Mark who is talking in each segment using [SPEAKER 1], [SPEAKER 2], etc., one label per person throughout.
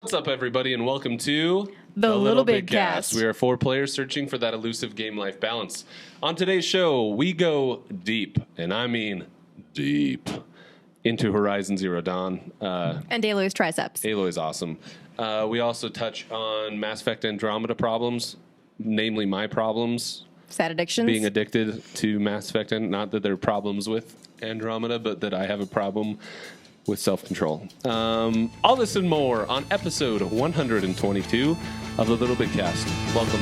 [SPEAKER 1] What's up, everybody, and welcome to
[SPEAKER 2] The LittleBigKast.
[SPEAKER 1] We are 4 players searching for that elusive game-life balance. On today's show, we go deep, and I mean deep, into Horizon Zero Dawn.
[SPEAKER 2] And Aloy's triceps.
[SPEAKER 1] Aloy's awesome. We also touch on Mass Effect Andromeda problems, namely my problems.
[SPEAKER 2] Sad addictions.
[SPEAKER 1] Being addicted to Mass Effect, and not that there are problems with Andromeda, but that I have a problem with self-control. All this and more on episode 122 of the LittleBigKast. Welcome.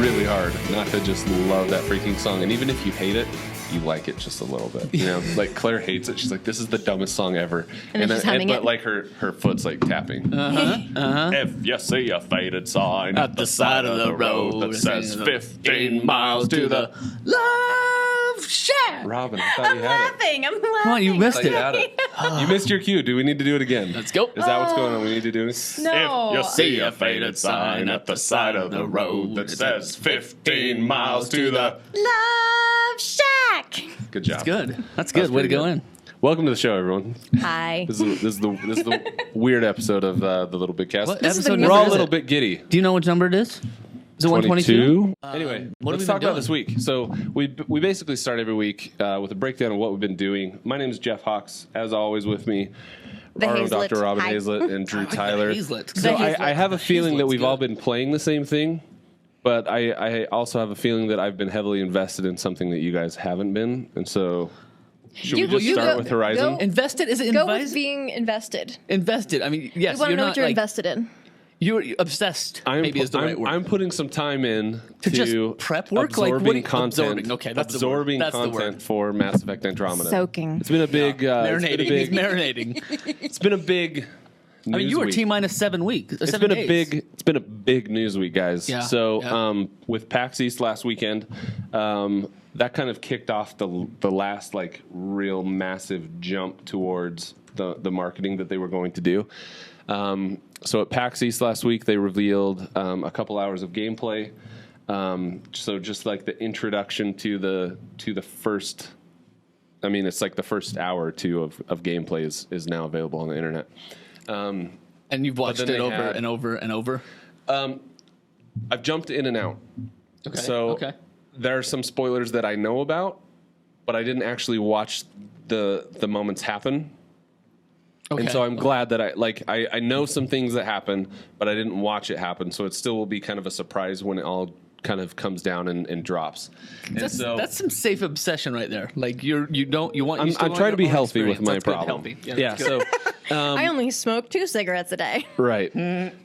[SPEAKER 1] Really hard not to just love that freaking song. And even if you hate it, you like it just a little bit. You know, like Claire hates it. She's like, this is the dumbest song ever. But like her foot's like tapping. If you see a faded sign
[SPEAKER 3] at the side of the road
[SPEAKER 1] that says 15 miles to the
[SPEAKER 3] Love Shack.
[SPEAKER 1] Robin, I thought you had it.
[SPEAKER 2] I'm laughing.
[SPEAKER 3] Come on, you missed
[SPEAKER 1] You
[SPEAKER 3] it.
[SPEAKER 1] had it. You missed your cue. Do we need to do it again?
[SPEAKER 3] Let's go.
[SPEAKER 1] Is that what's going on? We need to do it?
[SPEAKER 2] No.
[SPEAKER 1] If you see a faded sign at the side of the road that says 15 miles to the
[SPEAKER 2] Love Shack.
[SPEAKER 1] Good job.
[SPEAKER 3] That's good. That's good. Way to
[SPEAKER 1] pretty
[SPEAKER 3] go
[SPEAKER 1] good.
[SPEAKER 3] in.
[SPEAKER 1] Welcome to the show, everyone.
[SPEAKER 2] Hi.
[SPEAKER 1] This is the weird episode of the LittleBigKast.
[SPEAKER 3] What
[SPEAKER 2] This is
[SPEAKER 3] episode
[SPEAKER 2] the
[SPEAKER 1] We're
[SPEAKER 3] number
[SPEAKER 1] all a
[SPEAKER 3] is
[SPEAKER 1] little
[SPEAKER 3] it?
[SPEAKER 1] bit giddy.
[SPEAKER 3] Do you know which number it is? Is it 122?
[SPEAKER 1] Anyway,
[SPEAKER 3] what have
[SPEAKER 1] let's
[SPEAKER 3] we
[SPEAKER 1] talk
[SPEAKER 3] been
[SPEAKER 1] about this week. So we basically start every week with a breakdown of what we've been doing. My name is Jeff Hawks. As always, with me,
[SPEAKER 2] The
[SPEAKER 1] our own
[SPEAKER 2] Hazlet.
[SPEAKER 1] Dr. Robin
[SPEAKER 2] Hi.
[SPEAKER 1] Hazlett and Drew Tyler.
[SPEAKER 3] Hazlett.
[SPEAKER 1] So
[SPEAKER 2] The Hazlett.
[SPEAKER 1] I have a feeling that
[SPEAKER 3] Hazlett's
[SPEAKER 1] we've all
[SPEAKER 3] good.
[SPEAKER 1] been playing the same thing, but I also have a feeling that I've been heavily invested in something that you guys haven't been. And so should we just start with Horizon?
[SPEAKER 3] Invested? Is it
[SPEAKER 2] Go with
[SPEAKER 3] invested?
[SPEAKER 2] being invested.
[SPEAKER 3] Invested. I mean, yes.
[SPEAKER 2] You want to
[SPEAKER 3] you're
[SPEAKER 2] know
[SPEAKER 3] not
[SPEAKER 2] what you're
[SPEAKER 3] like,
[SPEAKER 2] invested in.
[SPEAKER 3] You're obsessed. Maybe is the right word.
[SPEAKER 1] I'm putting some time in
[SPEAKER 3] To just prep work? Like,
[SPEAKER 1] absorbing
[SPEAKER 3] what do you-
[SPEAKER 1] content.
[SPEAKER 3] absorbing, okay, that's the word.
[SPEAKER 1] absorbing
[SPEAKER 3] That's the
[SPEAKER 1] content
[SPEAKER 3] word.
[SPEAKER 1] for Mass Effect Andromeda.
[SPEAKER 2] Soaking.
[SPEAKER 1] It's been a big
[SPEAKER 3] marinating. He's
[SPEAKER 1] It's been a big.
[SPEAKER 3] marinating.
[SPEAKER 1] It's been a big.
[SPEAKER 3] I mean, you were
[SPEAKER 1] news
[SPEAKER 3] T
[SPEAKER 1] week.
[SPEAKER 3] minus 7 weeks.
[SPEAKER 1] It's been a big. It's been a big news week, guys.
[SPEAKER 3] Yeah,
[SPEAKER 1] So
[SPEAKER 3] yeah.
[SPEAKER 1] with PAX East last weekend, that kind of kicked off the last like real massive jump towards the marketing that they were going to do. So at PAX East last week, they revealed a couple hours of gameplay. So just like the introduction to the first. I mean, it's like the first hour or two of gameplay is now available on the internet.
[SPEAKER 3] And you've watched
[SPEAKER 1] then
[SPEAKER 3] it
[SPEAKER 1] they
[SPEAKER 3] over
[SPEAKER 1] had-
[SPEAKER 3] and over and over.
[SPEAKER 1] I've jumped in and out.
[SPEAKER 3] Okay.
[SPEAKER 1] So
[SPEAKER 3] okay.
[SPEAKER 1] there are some spoilers that I know about, but I didn't actually watch the moments happen.
[SPEAKER 3] Okay.
[SPEAKER 1] And so I'm glad that I know some things that happen, but I didn't watch it happen. So it still will be kind of a surprise when it all kind of comes down and drops. And
[SPEAKER 3] That's some safe obsession right there. Like you want. You
[SPEAKER 1] I'm
[SPEAKER 3] still want
[SPEAKER 1] trying to be
[SPEAKER 3] your own
[SPEAKER 1] healthy with
[SPEAKER 3] experience.
[SPEAKER 1] my
[SPEAKER 3] That's good,
[SPEAKER 1] problem.
[SPEAKER 3] healthy.
[SPEAKER 1] Yeah.
[SPEAKER 3] that's good.
[SPEAKER 1] So
[SPEAKER 2] I only smoke 2 cigarettes a day.
[SPEAKER 1] right.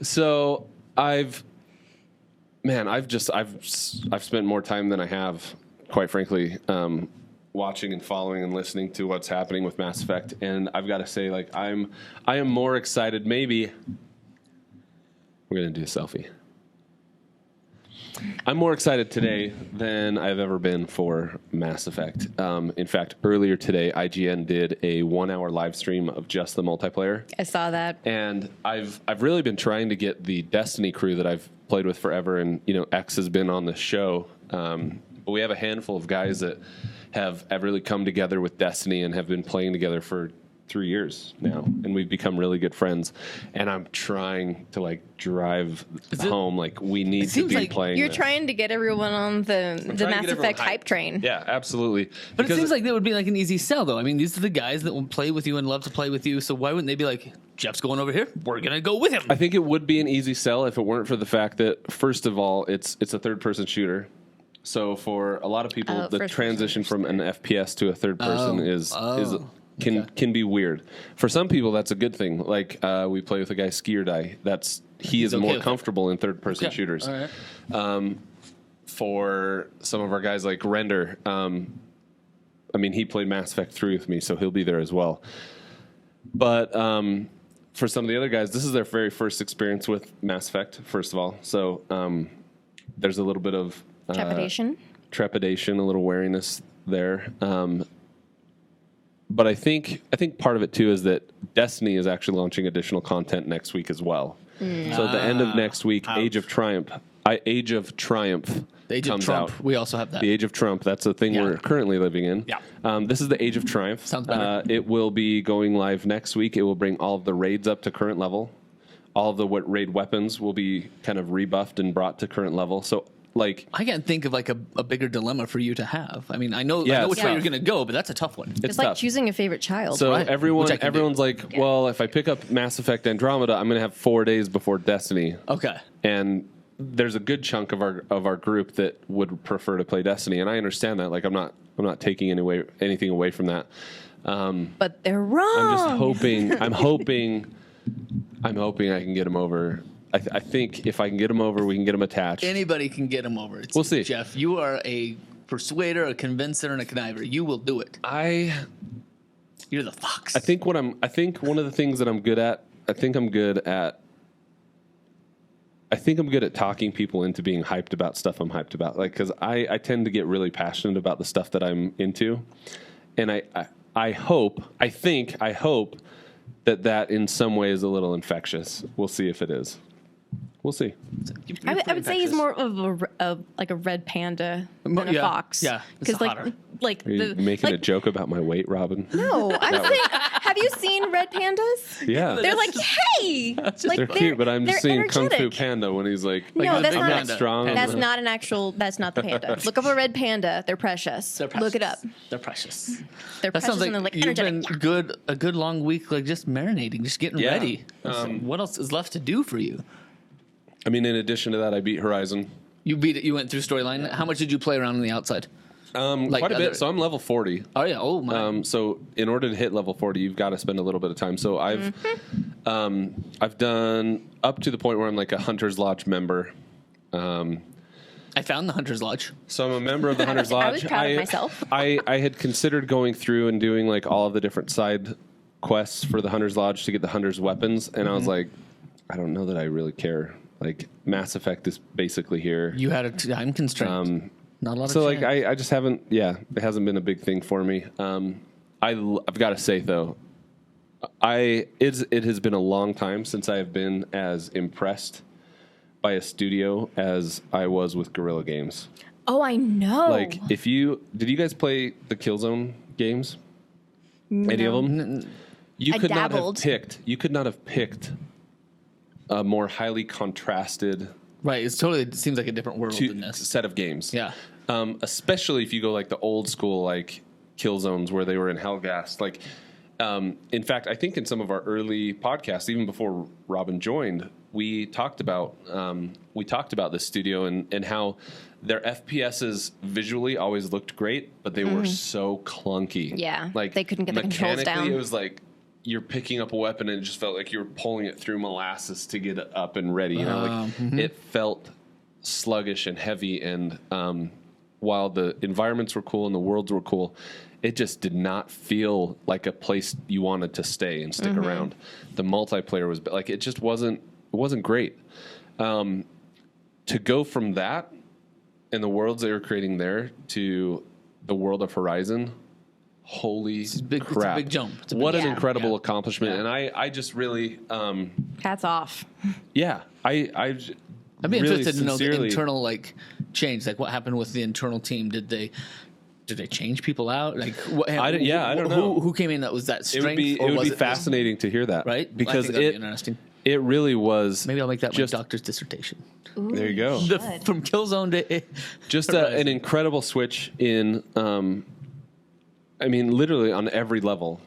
[SPEAKER 1] So I've spent more time than I have, quite frankly, watching and following and listening to what's happening with Mass Effect, and I've got to say, like, I am more excited. Maybe we're gonna do a selfie. I'm more excited today than I've ever been for Mass Effect. In fact, earlier today, IGN did a 1-hour live stream of just the multiplayer.
[SPEAKER 2] I saw that.
[SPEAKER 1] And I've really been trying to get the Destiny crew that I've played with forever, and X has been on the show. But we have a handful of guys that have really come together with Destiny and have been playing together for 3 years now, and we've become really good friends. And I'm trying to like drive home like we need to be
[SPEAKER 3] like
[SPEAKER 1] playing.
[SPEAKER 2] You're
[SPEAKER 1] this.
[SPEAKER 2] trying to get everyone on the
[SPEAKER 1] trying to
[SPEAKER 2] Mass
[SPEAKER 1] get everyone
[SPEAKER 2] Effect
[SPEAKER 1] hyped.
[SPEAKER 2] hype train.
[SPEAKER 1] Yeah, absolutely.
[SPEAKER 3] But it
[SPEAKER 1] Because
[SPEAKER 3] seems like that would be like an easy sell, though. I mean, these are the guys that will play with you and love to play with you. So why wouldn't they be like, Jeff's going over here, we're gonna go with him?
[SPEAKER 1] I think it would be an easy sell if it weren't for the fact that, first of all, it's a third-person shooter. So for a lot of people, the
[SPEAKER 2] first-person
[SPEAKER 1] transition from an FPS to a third person can be weird. For some people, that's a good thing. Like we play with a guy, Ski or Die. He is
[SPEAKER 3] okay
[SPEAKER 1] more
[SPEAKER 3] with it.
[SPEAKER 1] comfortable in third-person
[SPEAKER 3] Okay,
[SPEAKER 1] shooters.
[SPEAKER 3] all right.
[SPEAKER 1] For some of our guys like Render, I mean, he played Mass Effect 3 with me, so he'll be there as well. But for some of the other guys, this is their very first experience with Mass Effect, first of all. So there's a little bit of
[SPEAKER 2] Trepidation.
[SPEAKER 1] a little wariness there. But I think part of it too is that Destiny is actually launching additional content next week as well. So at the end of next week, Age of Triumph
[SPEAKER 3] The Age of
[SPEAKER 1] comes
[SPEAKER 3] Trump.
[SPEAKER 1] out.
[SPEAKER 3] We also have that.
[SPEAKER 1] The Age of Trump. That's the thing
[SPEAKER 3] Yeah.
[SPEAKER 1] we're currently living in.
[SPEAKER 3] Yeah.
[SPEAKER 1] This is the Age of Triumph.
[SPEAKER 3] Sounds better.
[SPEAKER 1] It will be going live next week. It will bring all of the raids up to current level. All of the raid weapons will be kind of rebuffed and brought to current level. So, like,
[SPEAKER 3] I can't think of like a bigger dilemma for you to have. I mean, I know
[SPEAKER 1] it's
[SPEAKER 3] which way
[SPEAKER 1] tough.
[SPEAKER 3] you're going to go, but that's a tough one.
[SPEAKER 2] It's like
[SPEAKER 1] tough.
[SPEAKER 2] choosing a favorite child.
[SPEAKER 1] So
[SPEAKER 3] Right. Which I can do.
[SPEAKER 1] everyone's like, well, if I pick up Mass Effect Andromeda, I'm going to have 4 days before Destiny.
[SPEAKER 3] Okay.
[SPEAKER 1] And there's a good chunk of our group that would prefer to play Destiny, and I understand that. Like, I'm not taking anything away from that.
[SPEAKER 2] but they're wrong.
[SPEAKER 1] I'm just hoping. I'm hoping I can get him over. I think if I can get him over, we can get him attached.
[SPEAKER 3] Anybody can get him over.
[SPEAKER 1] We'll see.
[SPEAKER 3] Jeff, you are a persuader, a convincer, and a conniver. You will do it. You're the fox.
[SPEAKER 1] I think one of the things that I'm good at. I think I'm good at talking people into being hyped about stuff I'm hyped about. Like, because I tend to get really passionate about the stuff that I'm into, and I hope that in some way is a little infectious. We'll see if it is. We'll see.
[SPEAKER 2] I would say he's more of a red panda than a fox.
[SPEAKER 3] Yeah, it's
[SPEAKER 2] because
[SPEAKER 3] hotter.
[SPEAKER 1] Are you making a joke about my weight, Robin?
[SPEAKER 2] No, I'm saying, have you seen red pandas?
[SPEAKER 1] Yeah.
[SPEAKER 2] They're like, hey, like
[SPEAKER 1] They're cute, but I'm just
[SPEAKER 2] they're
[SPEAKER 1] seeing Kung Fu
[SPEAKER 2] energetic.
[SPEAKER 1] Panda when he's like,
[SPEAKER 2] No, that's
[SPEAKER 1] I'm
[SPEAKER 2] not
[SPEAKER 1] not strong.
[SPEAKER 2] That's not an actual. That's not the panda. Look up a red panda. They're precious.
[SPEAKER 3] They're precious.
[SPEAKER 2] Look it up.
[SPEAKER 3] They're precious.
[SPEAKER 2] They're
[SPEAKER 3] That
[SPEAKER 2] precious
[SPEAKER 3] sounds like,
[SPEAKER 2] and they're like
[SPEAKER 3] you've been
[SPEAKER 2] energetic.
[SPEAKER 3] a good long week, like just marinating, just getting
[SPEAKER 1] Yeah.
[SPEAKER 3] ready. What else is left to do for you?
[SPEAKER 1] I mean, in addition to that, I beat Horizon.
[SPEAKER 3] You beat it. You went through storyline. How much did you play around on the outside? Like
[SPEAKER 1] Quite a
[SPEAKER 3] other-
[SPEAKER 1] bit. So I'm level 40.
[SPEAKER 3] Oh yeah. Oh my.
[SPEAKER 1] So in order to hit level 40, you've got to spend a little bit of time. So I've done up to the point where I'm like a Hunter's Lodge member.
[SPEAKER 3] I found the Hunter's Lodge.
[SPEAKER 1] So I'm a member of the Hunter's Lodge.
[SPEAKER 2] I was proud of myself.
[SPEAKER 1] I had considered going through and doing like all of the different side quests for the Hunter's Lodge to get the Hunter's weapons, and I was like, I don't know that I really care. Like, Mass Effect is basically here.
[SPEAKER 3] You had a time constraint. Not a lot
[SPEAKER 1] So
[SPEAKER 3] of
[SPEAKER 1] like
[SPEAKER 3] chance.
[SPEAKER 1] I just haven't. Yeah, it hasn't been a big thing for me. I've got to say though, it has been a long time since I have been as impressed by a studio as I was with Guerrilla Games.
[SPEAKER 2] Oh, I know.
[SPEAKER 1] Like, did you guys play the Killzone games? Any of them? You
[SPEAKER 2] I
[SPEAKER 1] could
[SPEAKER 2] dabbled.
[SPEAKER 1] You could not have picked a more highly contrasted
[SPEAKER 3] Right. It seems like a different world than this.
[SPEAKER 1] set of games.
[SPEAKER 3] Yeah.
[SPEAKER 1] Especially if you go like the old school like Killzones where they were in Helghast. Like, in fact, I think in some of our early podcasts, even before Robin joined, we talked about this studio and how their FPSs visually always looked great, but they were so clunky.
[SPEAKER 2] Yeah,
[SPEAKER 1] like
[SPEAKER 2] they couldn't get the controls
[SPEAKER 1] mechanically,
[SPEAKER 2] down.
[SPEAKER 1] It was like you're picking up a weapon and it just felt like you were pulling it through molasses to get it up and ready. You know, like it felt sluggish and heavy. And while the environments were cool and the worlds were cool, it just did not feel like a place you wanted to stay and stick around. The multiplayer was like it just wasn't great. To go from that and the worlds they were creating there to the world of Horizon. Holy crap.
[SPEAKER 3] It's a big jump. It's a big
[SPEAKER 1] What an
[SPEAKER 2] jump.
[SPEAKER 1] incredible
[SPEAKER 3] Yeah.
[SPEAKER 1] accomplishment.
[SPEAKER 3] Yeah.
[SPEAKER 1] And I just really,
[SPEAKER 2] Hats off.
[SPEAKER 1] yeah,
[SPEAKER 3] I'd be
[SPEAKER 1] really
[SPEAKER 3] interested to know the
[SPEAKER 1] sincerely-
[SPEAKER 3] internal like change, like what happened with the internal team. Did they change people out? Like, what,
[SPEAKER 1] I don't know.
[SPEAKER 3] Who came in that was that
[SPEAKER 1] It
[SPEAKER 3] strength?
[SPEAKER 1] would be,
[SPEAKER 3] or was it
[SPEAKER 1] fascinating to hear that.
[SPEAKER 3] right?
[SPEAKER 1] Because
[SPEAKER 3] I think that'd be interesting.
[SPEAKER 1] it really was.
[SPEAKER 3] Maybe I'll make that
[SPEAKER 1] just,
[SPEAKER 3] my doctor's dissertation.
[SPEAKER 1] There you go.
[SPEAKER 3] From Killzone to
[SPEAKER 1] Just
[SPEAKER 3] Horizon.
[SPEAKER 1] an incredible switch in, I mean, literally on every level,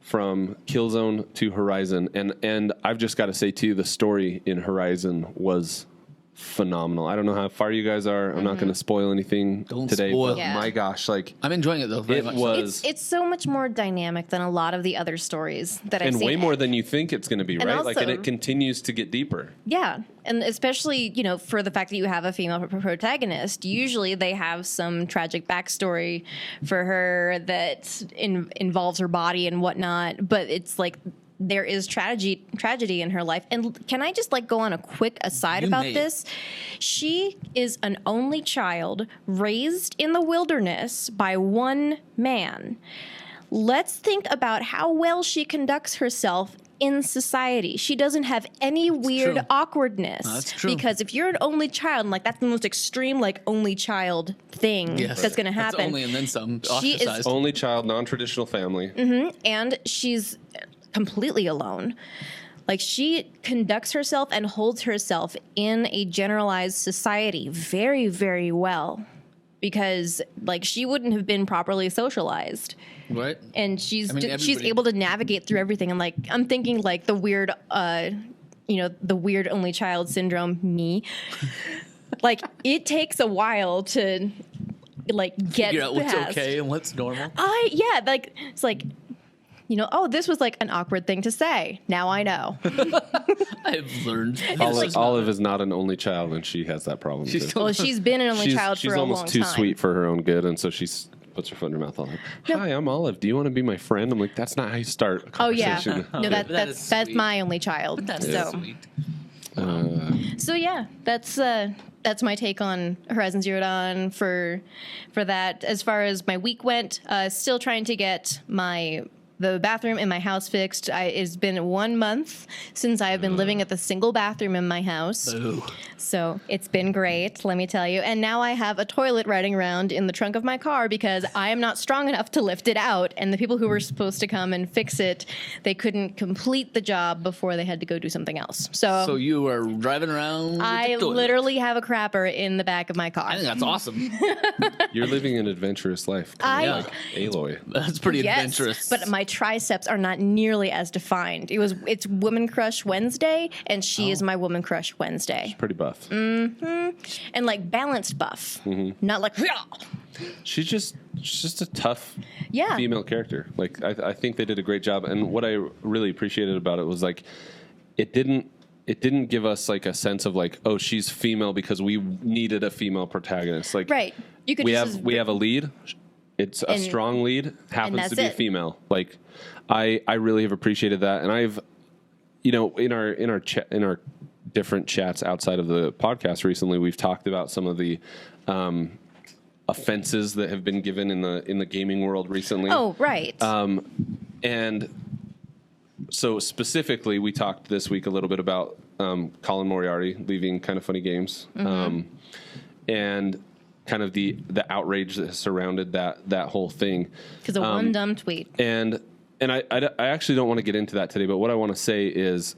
[SPEAKER 1] from Killzone to Horizon, and I've just got to say too, the story in Horizon was phenomenal. I don't know how far you guys are. I'm not going to spoil anything
[SPEAKER 3] Don't
[SPEAKER 1] today.
[SPEAKER 3] spoil.
[SPEAKER 1] But
[SPEAKER 2] Yeah.
[SPEAKER 1] my gosh, like
[SPEAKER 3] I'm enjoying it though. Very
[SPEAKER 1] it
[SPEAKER 3] much so.
[SPEAKER 1] was,
[SPEAKER 2] It's so much more dynamic than a lot of the other stories that I've
[SPEAKER 1] and
[SPEAKER 2] seen.
[SPEAKER 1] way more than you think it's going to be,
[SPEAKER 2] And
[SPEAKER 1] right? Like, and
[SPEAKER 2] also-
[SPEAKER 1] it continues to get deeper.
[SPEAKER 2] Yeah, and especially for the fact that you have a female protagonist, usually they have some tragic backstory for her that involves her body and whatnot. But it's like there is tragedy in her life. And can I just go on a quick aside
[SPEAKER 3] You
[SPEAKER 2] about
[SPEAKER 3] may.
[SPEAKER 2] this? She is an only child raised in the wilderness by one man. Let's think about how well she conducts herself in society. She doesn't have any weird
[SPEAKER 3] true.
[SPEAKER 2] awkwardness.
[SPEAKER 3] That's true.
[SPEAKER 2] Because if you're an only child, and like that's the most extreme like only child thing that's going to happen.
[SPEAKER 3] That's only and then some.
[SPEAKER 2] She is
[SPEAKER 3] Ostracized.
[SPEAKER 1] Only child, non-traditional family.
[SPEAKER 2] And she's completely alone. Like she conducts herself and holds herself in a generalized society very, very well, because like she wouldn't have been properly socialized,
[SPEAKER 3] Right.
[SPEAKER 2] and she's she's
[SPEAKER 3] everybody-
[SPEAKER 2] able to navigate through everything. And like I'm thinking like the weird, the weird only child syndrome. Me, like it takes a while to like get
[SPEAKER 3] Figure out what's
[SPEAKER 2] past.
[SPEAKER 3] okay and what's normal.
[SPEAKER 2] Like it's like. Oh, this was like an awkward thing to say. Now I know.
[SPEAKER 3] I've learned.
[SPEAKER 1] Olive is not an only child, and she has that problem too.
[SPEAKER 2] Well, she's been an only child
[SPEAKER 1] she's
[SPEAKER 2] for a long
[SPEAKER 1] almost
[SPEAKER 2] time.
[SPEAKER 1] too sweet for her own good, and so she puts her foot in her mouth all the time. Hi, I'm Olive. Do you want to be my friend? I'm like, that's not how you start a
[SPEAKER 2] Oh yeah,
[SPEAKER 1] conversation.
[SPEAKER 2] no,
[SPEAKER 3] That
[SPEAKER 2] that's
[SPEAKER 3] is
[SPEAKER 2] that's
[SPEAKER 3] sweet.
[SPEAKER 2] my only child.
[SPEAKER 3] That's
[SPEAKER 2] so
[SPEAKER 3] sweet.
[SPEAKER 2] so yeah, that's my take on Horizon Zero Dawn for that. As far as my week went, still trying to get the bathroom in my house fixed. It's been 1 month since I have been living at the single bathroom in my house.
[SPEAKER 3] Ooh.
[SPEAKER 2] So it's been great, let me tell you. And now I have a toilet riding around in the trunk of my car because I am not strong enough to lift it out. And the people who were supposed to come and fix it, they couldn't complete the job before they had to go do something alouse.
[SPEAKER 3] So you are driving around with
[SPEAKER 2] I
[SPEAKER 3] the toilet.
[SPEAKER 2] literally have a crapper in the back of my car.
[SPEAKER 3] I think that's awesome.
[SPEAKER 1] You're living an adventurous life.
[SPEAKER 2] I-
[SPEAKER 1] Kind of like Aloy.
[SPEAKER 3] That's pretty adventurous.
[SPEAKER 2] But my triceps are not nearly as defined. It's Woman Crush Wednesday, and she is my Woman Crush Wednesday.
[SPEAKER 1] Pretty buff.
[SPEAKER 2] And like balanced buff. Not like
[SPEAKER 1] She's just a tough
[SPEAKER 2] yeah.
[SPEAKER 1] female character. Like I think they did a great job, and what I really appreciated about it was like it didn't give us like a sense of like, oh, she's female because we needed a female protagonist. Like
[SPEAKER 2] Right. You could
[SPEAKER 1] we
[SPEAKER 2] just
[SPEAKER 1] have we have a lead. It's a strong lead, happens
[SPEAKER 2] that's
[SPEAKER 1] to be
[SPEAKER 2] it.
[SPEAKER 1] female. Like I really have appreciated that, and I've in our different chats outside of the podcast recently, we've talked about some of the offenses that have been given in the gaming world recently.
[SPEAKER 2] Oh, right.
[SPEAKER 1] And so specifically, we talked this week a little bit about Colin Moriarty leaving Kind of Funny Games, and kind of the outrage that has surrounded that whole thing.
[SPEAKER 2] Because of one dumb tweet.
[SPEAKER 1] And I actually don't want to get into that today, but what I want to say is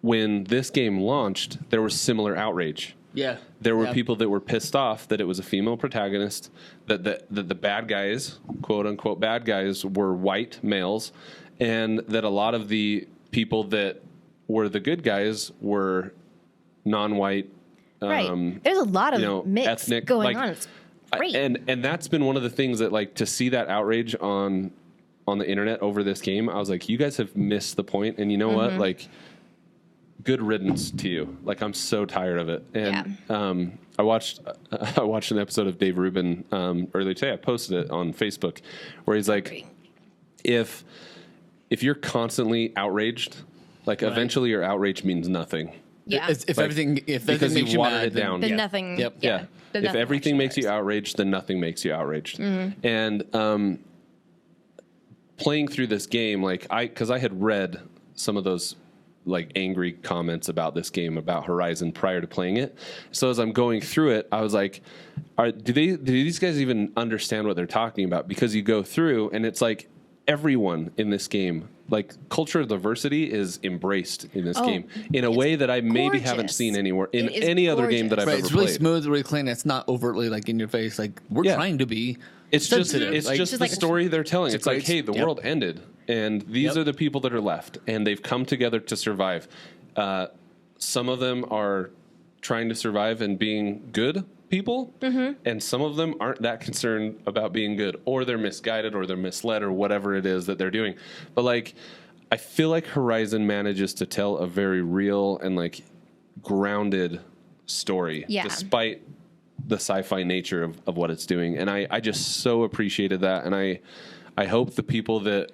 [SPEAKER 1] when this game launched, there was similar outrage.
[SPEAKER 3] yeah.
[SPEAKER 1] There were
[SPEAKER 3] Yeah.
[SPEAKER 1] people that were pissed off that it was a female protagonist, that the bad guys, quote unquote bad guys, were white males, and that a lot of the people that were the good guys were non-white.
[SPEAKER 2] Right. There's a lot of mix
[SPEAKER 1] ethnic
[SPEAKER 2] going on. It's great.
[SPEAKER 1] And that's been one of the things that like to see that outrage on the internet over this game. I was like, you guys have missed the point, and you know what? Like, good riddance to you. Like, I'm so tired of it. And I watched an episode of Dave Rubin earlier today. I posted it on Facebook where he's like, if you're constantly outraged, like eventually your outrage means nothing.
[SPEAKER 2] yeah.
[SPEAKER 3] If
[SPEAKER 1] Like,
[SPEAKER 3] everything
[SPEAKER 1] because
[SPEAKER 3] makes
[SPEAKER 1] you
[SPEAKER 3] you
[SPEAKER 1] watered
[SPEAKER 3] mad,
[SPEAKER 1] it down.
[SPEAKER 2] then
[SPEAKER 3] yeah.
[SPEAKER 2] nothing.
[SPEAKER 3] Yep.
[SPEAKER 1] Yeah.
[SPEAKER 2] then
[SPEAKER 1] If
[SPEAKER 2] nothing
[SPEAKER 1] everything
[SPEAKER 2] actually
[SPEAKER 1] makes you
[SPEAKER 2] matters.
[SPEAKER 1] outraged, then nothing makes you outraged. And playing through this game, like because I had read some of those like angry comments about this game, about Horizon, prior to playing it. So as I'm going through it, I was like, do these guys even understand what they're talking about? Because you go through and it's like everyone in this game, like cultural diversity is embraced in this game in a way that I maybe haven't
[SPEAKER 2] gorgeous.
[SPEAKER 1] seen anywhere in
[SPEAKER 2] It is
[SPEAKER 1] any other game that I've
[SPEAKER 3] Right,
[SPEAKER 1] ever
[SPEAKER 3] it's really
[SPEAKER 1] played.
[SPEAKER 3] smooth, really clean. It's not overtly like in your face. Like we're
[SPEAKER 1] Yeah.
[SPEAKER 3] trying to be.
[SPEAKER 1] It's just
[SPEAKER 3] sensitive.
[SPEAKER 1] it's
[SPEAKER 3] Like,
[SPEAKER 1] just the
[SPEAKER 2] like-
[SPEAKER 1] story they're telling. It's like,
[SPEAKER 3] great-
[SPEAKER 1] hey, the
[SPEAKER 3] yep.
[SPEAKER 1] world ended, and these
[SPEAKER 3] Yep.
[SPEAKER 1] are the people that are left, and they've come together to survive. Some of them are trying to survive and being good people, and some of them aren't that concerned about being good, or they're misguided, or they're misled, or whatever it is that they're doing. But like, I feel like Horizon manages to tell a very real and like grounded story,
[SPEAKER 2] Yeah.
[SPEAKER 1] despite the sci-fi nature of what it's doing. And I just so appreciated that. And I hope the people that,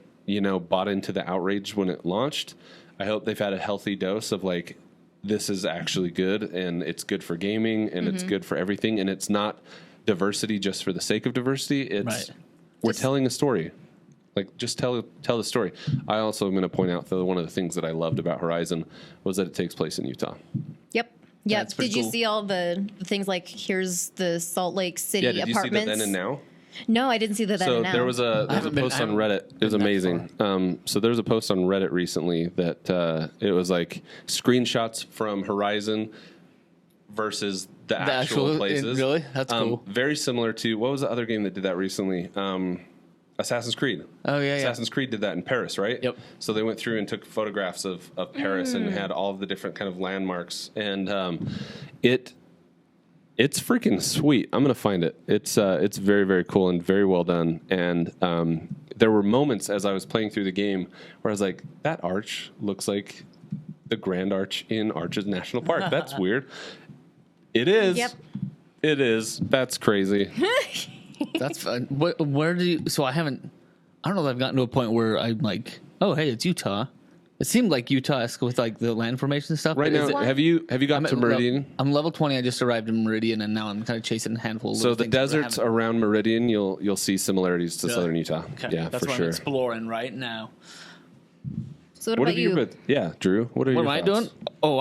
[SPEAKER 1] bought into the outrage when it launched, I hope they've had a healthy dose of like, this is actually good, and it's good for gaming, and it's good for everything. And it's not diversity just for the sake of diversity. It's
[SPEAKER 3] Right.
[SPEAKER 1] we're telling a story. Like, just tell the story. I also am going to point out that one of the things that I loved about Horizon was that it takes place in Utah.
[SPEAKER 2] Yep. Yeah.
[SPEAKER 3] That's pretty
[SPEAKER 2] Did you
[SPEAKER 3] cool.
[SPEAKER 2] see all the things like here's the Salt Lake City
[SPEAKER 1] Yeah, did you see
[SPEAKER 2] apartments?
[SPEAKER 1] the then and now?
[SPEAKER 2] No, I didn't see the then
[SPEAKER 1] So
[SPEAKER 2] and now.
[SPEAKER 1] there was a
[SPEAKER 3] haven't been-
[SPEAKER 1] post
[SPEAKER 3] I
[SPEAKER 1] on
[SPEAKER 3] haven't
[SPEAKER 1] Reddit. It was
[SPEAKER 3] been that
[SPEAKER 1] amazing. So there was a post on Reddit recently that it was like screenshots from Horizon versus the actual places.
[SPEAKER 3] Really? That's cool.
[SPEAKER 1] Very similar to what was the other game that did that recently? Assassin's Creed.
[SPEAKER 3] Oh, yeah, yeah.
[SPEAKER 1] Assassin's Creed did that in Paris, right?
[SPEAKER 3] Yep.
[SPEAKER 1] So they went through and took photographs of Paris and had all of the different kind of landmarks, and it's freaking sweet. I'm gonna find it. It's very, very cool and very well done. And there were moments as I was playing through the game where I was like, that arch looks like the Grand Arch in Arches National Park. That's weird. It is.
[SPEAKER 2] Yep.
[SPEAKER 1] It is. That's crazy.
[SPEAKER 3] That's fun. Where do you? So I don't know that I've gotten to a point where I'm like, oh, hey, it's Utah. It seemed like Utah-esque with like the land formation and stuff.
[SPEAKER 1] Right
[SPEAKER 3] but is
[SPEAKER 1] now,
[SPEAKER 3] it-
[SPEAKER 1] have you gotten to Meridian?
[SPEAKER 3] I'm level 20. I just arrived in Meridian, and now I'm kind of chasing a handful of
[SPEAKER 1] So
[SPEAKER 3] little
[SPEAKER 1] the
[SPEAKER 3] things that I
[SPEAKER 1] deserts
[SPEAKER 3] haven't-
[SPEAKER 1] around Meridian, you'll see similarities to
[SPEAKER 3] Yeah.
[SPEAKER 1] southern Utah.
[SPEAKER 3] Okay,
[SPEAKER 1] Yeah,
[SPEAKER 3] that's
[SPEAKER 1] for
[SPEAKER 3] what I'm
[SPEAKER 1] sure.
[SPEAKER 3] exploring right now.
[SPEAKER 2] So what
[SPEAKER 1] What
[SPEAKER 2] about
[SPEAKER 1] have you
[SPEAKER 2] you?
[SPEAKER 1] been? Yeah, Drew. What are
[SPEAKER 3] What
[SPEAKER 1] your
[SPEAKER 3] am I
[SPEAKER 1] thoughts?
[SPEAKER 3] doing? Oh,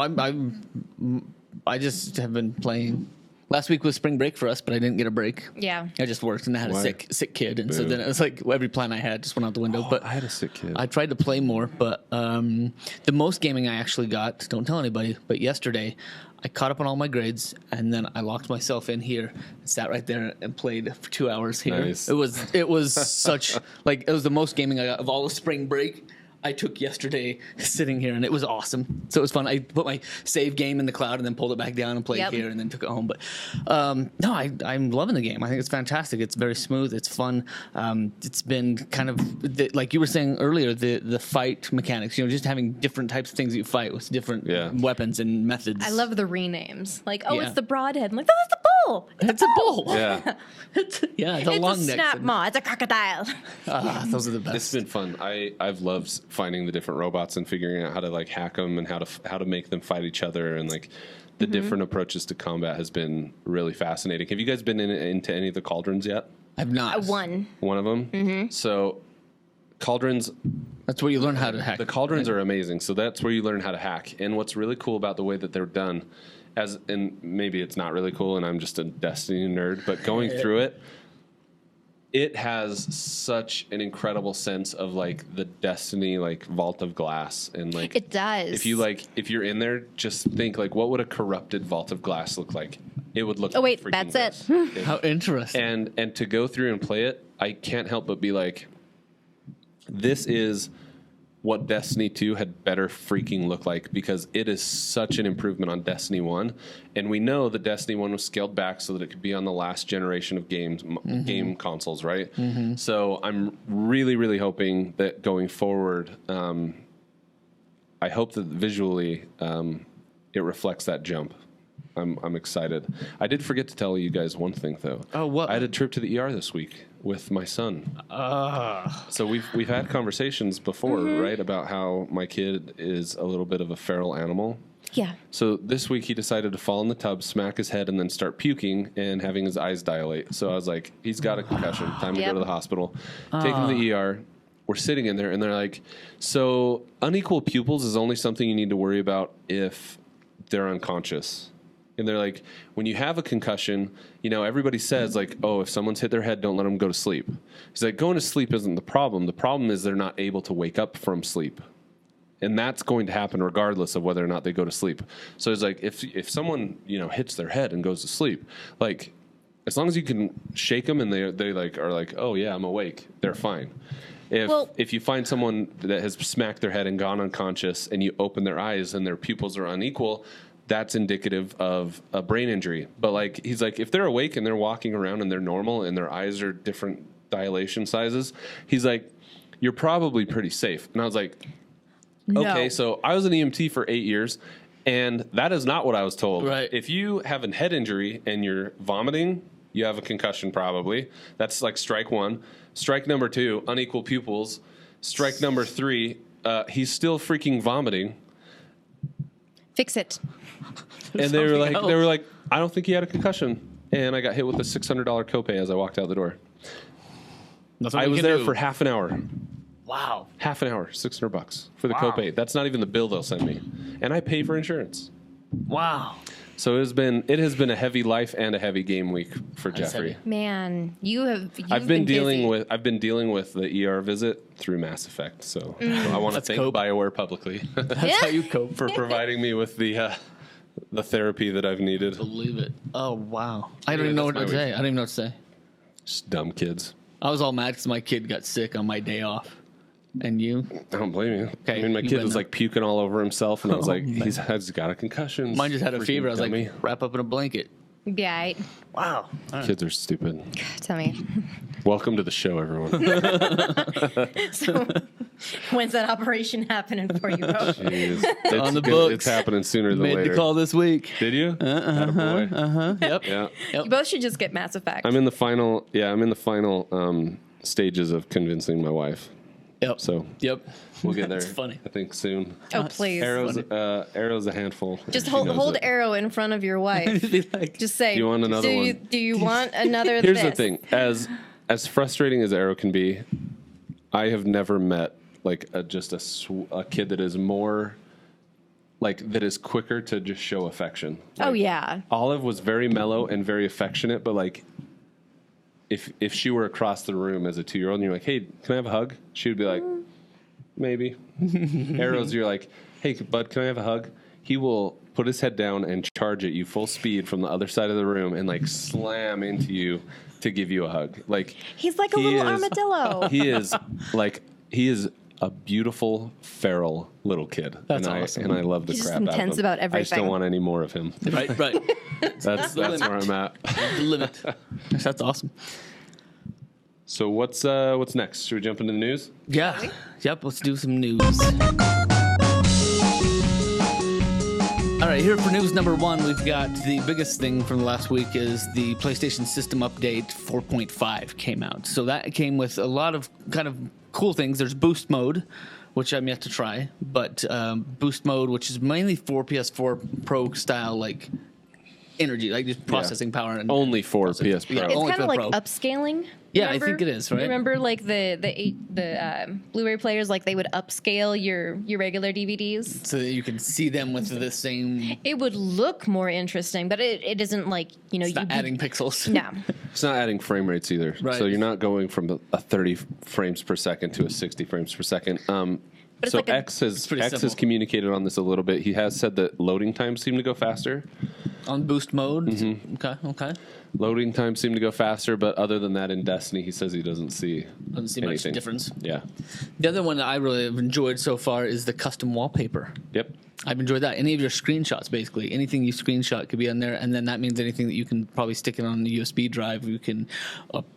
[SPEAKER 3] I just have been playing. Last week was spring break for us, but I didn't get a break.
[SPEAKER 2] Yeah.
[SPEAKER 3] I just worked and I had
[SPEAKER 1] Why?
[SPEAKER 3] a sick kid, and so
[SPEAKER 1] Boo.
[SPEAKER 3] then it was like every plan I had just went out the window. But
[SPEAKER 1] I had a sick kid.
[SPEAKER 3] I tried to play more, but the most gaming I actually got, don't tell anybody, but yesterday I caught up on all my grades, and then I locked myself in here, sat right there and played for 2 hours here.
[SPEAKER 1] Nice.
[SPEAKER 3] It was such like it was the most gaming I got of all of spring break. I took yesterday sitting here, and it was awesome. So it was fun. I put my save game in the cloud and then pulled it back down and played
[SPEAKER 2] Yep.
[SPEAKER 3] here and then took it home. But no, I'm loving the game. I think it's fantastic. It's very smooth. It's fun. It's been kind of like you were saying earlier, the fight mechanics. You know, just having different types of things that you fight with different
[SPEAKER 1] Yeah.
[SPEAKER 3] weapons and methods.
[SPEAKER 2] I love the renames. Like, oh,
[SPEAKER 3] Yeah.
[SPEAKER 2] it's the broadhead. I'm like, oh, that's the bull.
[SPEAKER 3] It's a bull.
[SPEAKER 1] Yeah,
[SPEAKER 3] It's the
[SPEAKER 2] It's
[SPEAKER 3] long
[SPEAKER 2] a
[SPEAKER 3] necks.
[SPEAKER 2] snap maw. It's a crocodile.
[SPEAKER 3] Those are the
[SPEAKER 1] it's
[SPEAKER 3] best.
[SPEAKER 1] been fun. I've loved finding the different robots and figuring out how to like hack them and how to make them fight each other, and like the different approaches to combat has been really fascinating. Have you guys been into any of the cauldrons yet?
[SPEAKER 3] I've not.
[SPEAKER 2] One.
[SPEAKER 1] One of them. So cauldrons.
[SPEAKER 3] That's where you learn how to hack.
[SPEAKER 1] The cauldrons are amazing. So that's where you learn how to hack. And what's really cool about the way that they're done, and maybe it's not really cool, and I'm just a Destiny nerd, but going through it, it has such an incredible sense of like the Destiny like vault of glass, and like
[SPEAKER 2] It does.
[SPEAKER 1] if you're in there, just think like, what would a corrupted vault of glass look like? It would look.
[SPEAKER 2] Oh, wait,
[SPEAKER 1] freaking
[SPEAKER 2] that's it.
[SPEAKER 1] gross.
[SPEAKER 3] How interesting.
[SPEAKER 1] And to go through and play it, I can't help but be like, this is what Destiny 2 had better freaking look like, because it is such an improvement on Destiny 1. And we know that Destiny 1 was scaled back so that it could be on the last generation of game consoles, right? So I'm really, really hoping that going forward, I hope that visually it reflects that jump. I'm excited. I did forget to tell you guys one thing, though.
[SPEAKER 3] Oh, what?
[SPEAKER 1] I had a trip to the ER this week with my son. So we've had conversations before, right, about how my kid is a little bit of a feral animal.
[SPEAKER 2] Yeah.
[SPEAKER 1] So this week he decided to fall in the tub, smack his head, and then start puking and having his eyes dilate. So I was like, he's got a concussion. Time to go
[SPEAKER 2] Yep.
[SPEAKER 1] to the hospital. Take him to the ER. We're sitting in there, and they're like, so unequal pupils is only something you need to worry about if they're unconscious. And they're like, when you have a concussion, you know, everybody says like, oh, if someone's hit their head, don't let them go to sleep. He's like, going to sleep isn't the problem. The problem is they're not able to wake up from sleep. And that's going to happen regardless of whether or not they go to sleep. So it's like, if someone, you know, hits their head and goes to sleep, like, as long as you can shake them and they like are like, oh yeah, I'm awake, they're fine. If you find someone that has smacked their head and gone unconscious and you open their eyes and their pupils are unequal, that's indicative of a brain injury. But like, he's like, if they're awake and they're walking around and they're normal and their eyes are different dilation sizes, he's like, you're probably pretty safe. And I was like, okay, so I was an EMT for 8 years, and that is not what I was told.
[SPEAKER 3] Right.
[SPEAKER 1] If you have a head injury and you're vomiting, you have a concussion probably. That's like strike one. Strike number 2, unequal pupils. Strike number 3, he's still freaking vomiting.
[SPEAKER 2] Fix it.
[SPEAKER 1] And they were
[SPEAKER 3] else.
[SPEAKER 1] like, I don't think he had a concussion. And I got hit with a $600 copay as I walked out the door.
[SPEAKER 3] That's what
[SPEAKER 1] I
[SPEAKER 3] we
[SPEAKER 1] was
[SPEAKER 3] can
[SPEAKER 1] there
[SPEAKER 3] do.
[SPEAKER 1] for half an hour.
[SPEAKER 3] Wow.
[SPEAKER 1] Half an hour, $600 for the
[SPEAKER 3] Wow.
[SPEAKER 1] copay. That's not even the bill they'll send me, and I pay for insurance.
[SPEAKER 3] Wow.
[SPEAKER 1] So it has been a heavy life and a heavy game week for
[SPEAKER 3] That's
[SPEAKER 1] Jeffrey.
[SPEAKER 3] heavy.
[SPEAKER 2] Man, you've
[SPEAKER 1] I've been dealing
[SPEAKER 2] busy.
[SPEAKER 1] with the ER visit through Mass Effect. So I want to
[SPEAKER 3] Let's
[SPEAKER 1] thank
[SPEAKER 3] cope.
[SPEAKER 1] BioWare publicly
[SPEAKER 3] That's how you cope.
[SPEAKER 1] for providing me with the therapy that I've needed.
[SPEAKER 3] Believe it. Oh, wow. I don't
[SPEAKER 1] Yeah,
[SPEAKER 3] even know
[SPEAKER 1] that's
[SPEAKER 3] what to
[SPEAKER 1] my
[SPEAKER 3] say.
[SPEAKER 1] week.
[SPEAKER 3] I don't even know what to say.
[SPEAKER 1] Just dumb kids.
[SPEAKER 3] I was all mad because my kid got sick on my day off. And you?
[SPEAKER 1] I don't blame you.
[SPEAKER 3] Okay,
[SPEAKER 1] I mean, my
[SPEAKER 3] you've
[SPEAKER 1] kid
[SPEAKER 3] been
[SPEAKER 1] was
[SPEAKER 3] there.
[SPEAKER 1] like puking all over himself, and I was
[SPEAKER 3] Oh,
[SPEAKER 1] like,
[SPEAKER 3] man.
[SPEAKER 1] he's got a concussion.
[SPEAKER 3] Mine just had a
[SPEAKER 1] Freaking
[SPEAKER 3] fever. I was
[SPEAKER 1] dummy.
[SPEAKER 3] like, wrap up in a blanket.
[SPEAKER 2] Yeah,
[SPEAKER 3] Wow.
[SPEAKER 1] Kids are stupid.
[SPEAKER 2] tell me.
[SPEAKER 1] Welcome to the show, everyone.
[SPEAKER 2] So, when's that operation happening for you, bro?
[SPEAKER 1] Jeez. It's
[SPEAKER 3] on the
[SPEAKER 1] good-
[SPEAKER 3] books.
[SPEAKER 1] It's happening sooner than
[SPEAKER 3] Made
[SPEAKER 1] later.
[SPEAKER 3] the call this week.
[SPEAKER 1] Did you? Attaboy.
[SPEAKER 3] Yep.
[SPEAKER 1] Yeah.
[SPEAKER 2] You both should just get Mass Effect.
[SPEAKER 1] I'm in the final. Yeah, I'm in the final stages of convincing my wife.
[SPEAKER 3] Yep.
[SPEAKER 1] So
[SPEAKER 3] Yep.
[SPEAKER 1] we'll get there.
[SPEAKER 3] That's funny.
[SPEAKER 1] I think soon.
[SPEAKER 2] Oh, please.
[SPEAKER 1] Arrow's a handful.
[SPEAKER 2] Just
[SPEAKER 1] She
[SPEAKER 2] hold
[SPEAKER 1] knows
[SPEAKER 2] hold
[SPEAKER 1] it.
[SPEAKER 2] Arrow in front of your wife.
[SPEAKER 3] Be like,
[SPEAKER 2] Just say,
[SPEAKER 1] You want another
[SPEAKER 2] do
[SPEAKER 1] one?
[SPEAKER 2] do you want another
[SPEAKER 1] Here's the
[SPEAKER 2] this?
[SPEAKER 1] thing: as frustrating as Arrow can be, I have never met like a kid that is more like that is quicker to just show affection.
[SPEAKER 2] Oh,
[SPEAKER 1] Like,
[SPEAKER 2] yeah.
[SPEAKER 1] Olive was very mellow and very affectionate, but like if she were across the room as a 2-year-old and you're like, hey, can I have a hug? She would be like, maybe. Arrows, you're like, hey, bud, can I have a hug? He will put his head down and charge at you full speed from the other side of the room and like slam into you to give you a hug. Like
[SPEAKER 2] He's like a
[SPEAKER 1] he
[SPEAKER 2] little
[SPEAKER 1] is-
[SPEAKER 2] armadillo.
[SPEAKER 1] He is a beautiful feral little kid.
[SPEAKER 3] That's
[SPEAKER 1] and
[SPEAKER 3] awesome.
[SPEAKER 1] And I love the
[SPEAKER 2] He's just
[SPEAKER 1] crap out of
[SPEAKER 2] intense
[SPEAKER 1] him.
[SPEAKER 2] about
[SPEAKER 1] I just
[SPEAKER 2] everything.
[SPEAKER 1] don't want any more of him.
[SPEAKER 3] right, right.
[SPEAKER 1] That's where I'm at.
[SPEAKER 3] The limit. That's awesome.
[SPEAKER 1] So what's next? Should we jump into the news?
[SPEAKER 3] Yeah. Yep. Let's do some news. All right, here for news number one, we've got the biggest thing from the last week is the PlayStation System Update 4.5 came out. So that came with a lot of kind of cool things. There's Boost Mode, which I'm yet to try, but Boost Mode, which is mainly for PS4 Pro style, like energy, like just processing power. And
[SPEAKER 1] Only for PS Pro.
[SPEAKER 3] Yeah,
[SPEAKER 2] It's
[SPEAKER 3] only
[SPEAKER 2] kind
[SPEAKER 3] for
[SPEAKER 2] of
[SPEAKER 3] the
[SPEAKER 2] like
[SPEAKER 3] Pro.
[SPEAKER 2] upscaling.
[SPEAKER 3] Yeah, I
[SPEAKER 2] remember?
[SPEAKER 3] think it is, right?
[SPEAKER 2] You remember like the Blu-ray players, like they would upscale your regular DVDs.
[SPEAKER 3] So that you can see them with the same,
[SPEAKER 2] It would look more interesting, but it isn't like
[SPEAKER 3] it's not adding pixels.
[SPEAKER 2] No,
[SPEAKER 1] It's not adding frame rates either.
[SPEAKER 3] Right.
[SPEAKER 1] So you're not going from a 30 frames per second to a 60 frames per second.
[SPEAKER 2] it's
[SPEAKER 1] So
[SPEAKER 2] like a-
[SPEAKER 1] X has
[SPEAKER 3] pretty simple.
[SPEAKER 1] communicated on this a little bit. He has said that loading times seem to go faster.
[SPEAKER 3] On Boost Mode.
[SPEAKER 1] Mm-hmm.
[SPEAKER 3] Okay.
[SPEAKER 1] Loading times seem to go faster, but other than that, in Destiny, he says he doesn't see
[SPEAKER 3] Doesn't see much
[SPEAKER 1] anything.
[SPEAKER 3] difference.
[SPEAKER 1] Yeah.
[SPEAKER 3] The other one that I really have enjoyed so far is the custom wallpaper.
[SPEAKER 1] Yep.
[SPEAKER 3] I've enjoyed that. Any of your screenshots, basically. Anything you screenshot could be on there, and then that means anything that you can probably stick it on the USB drive, you can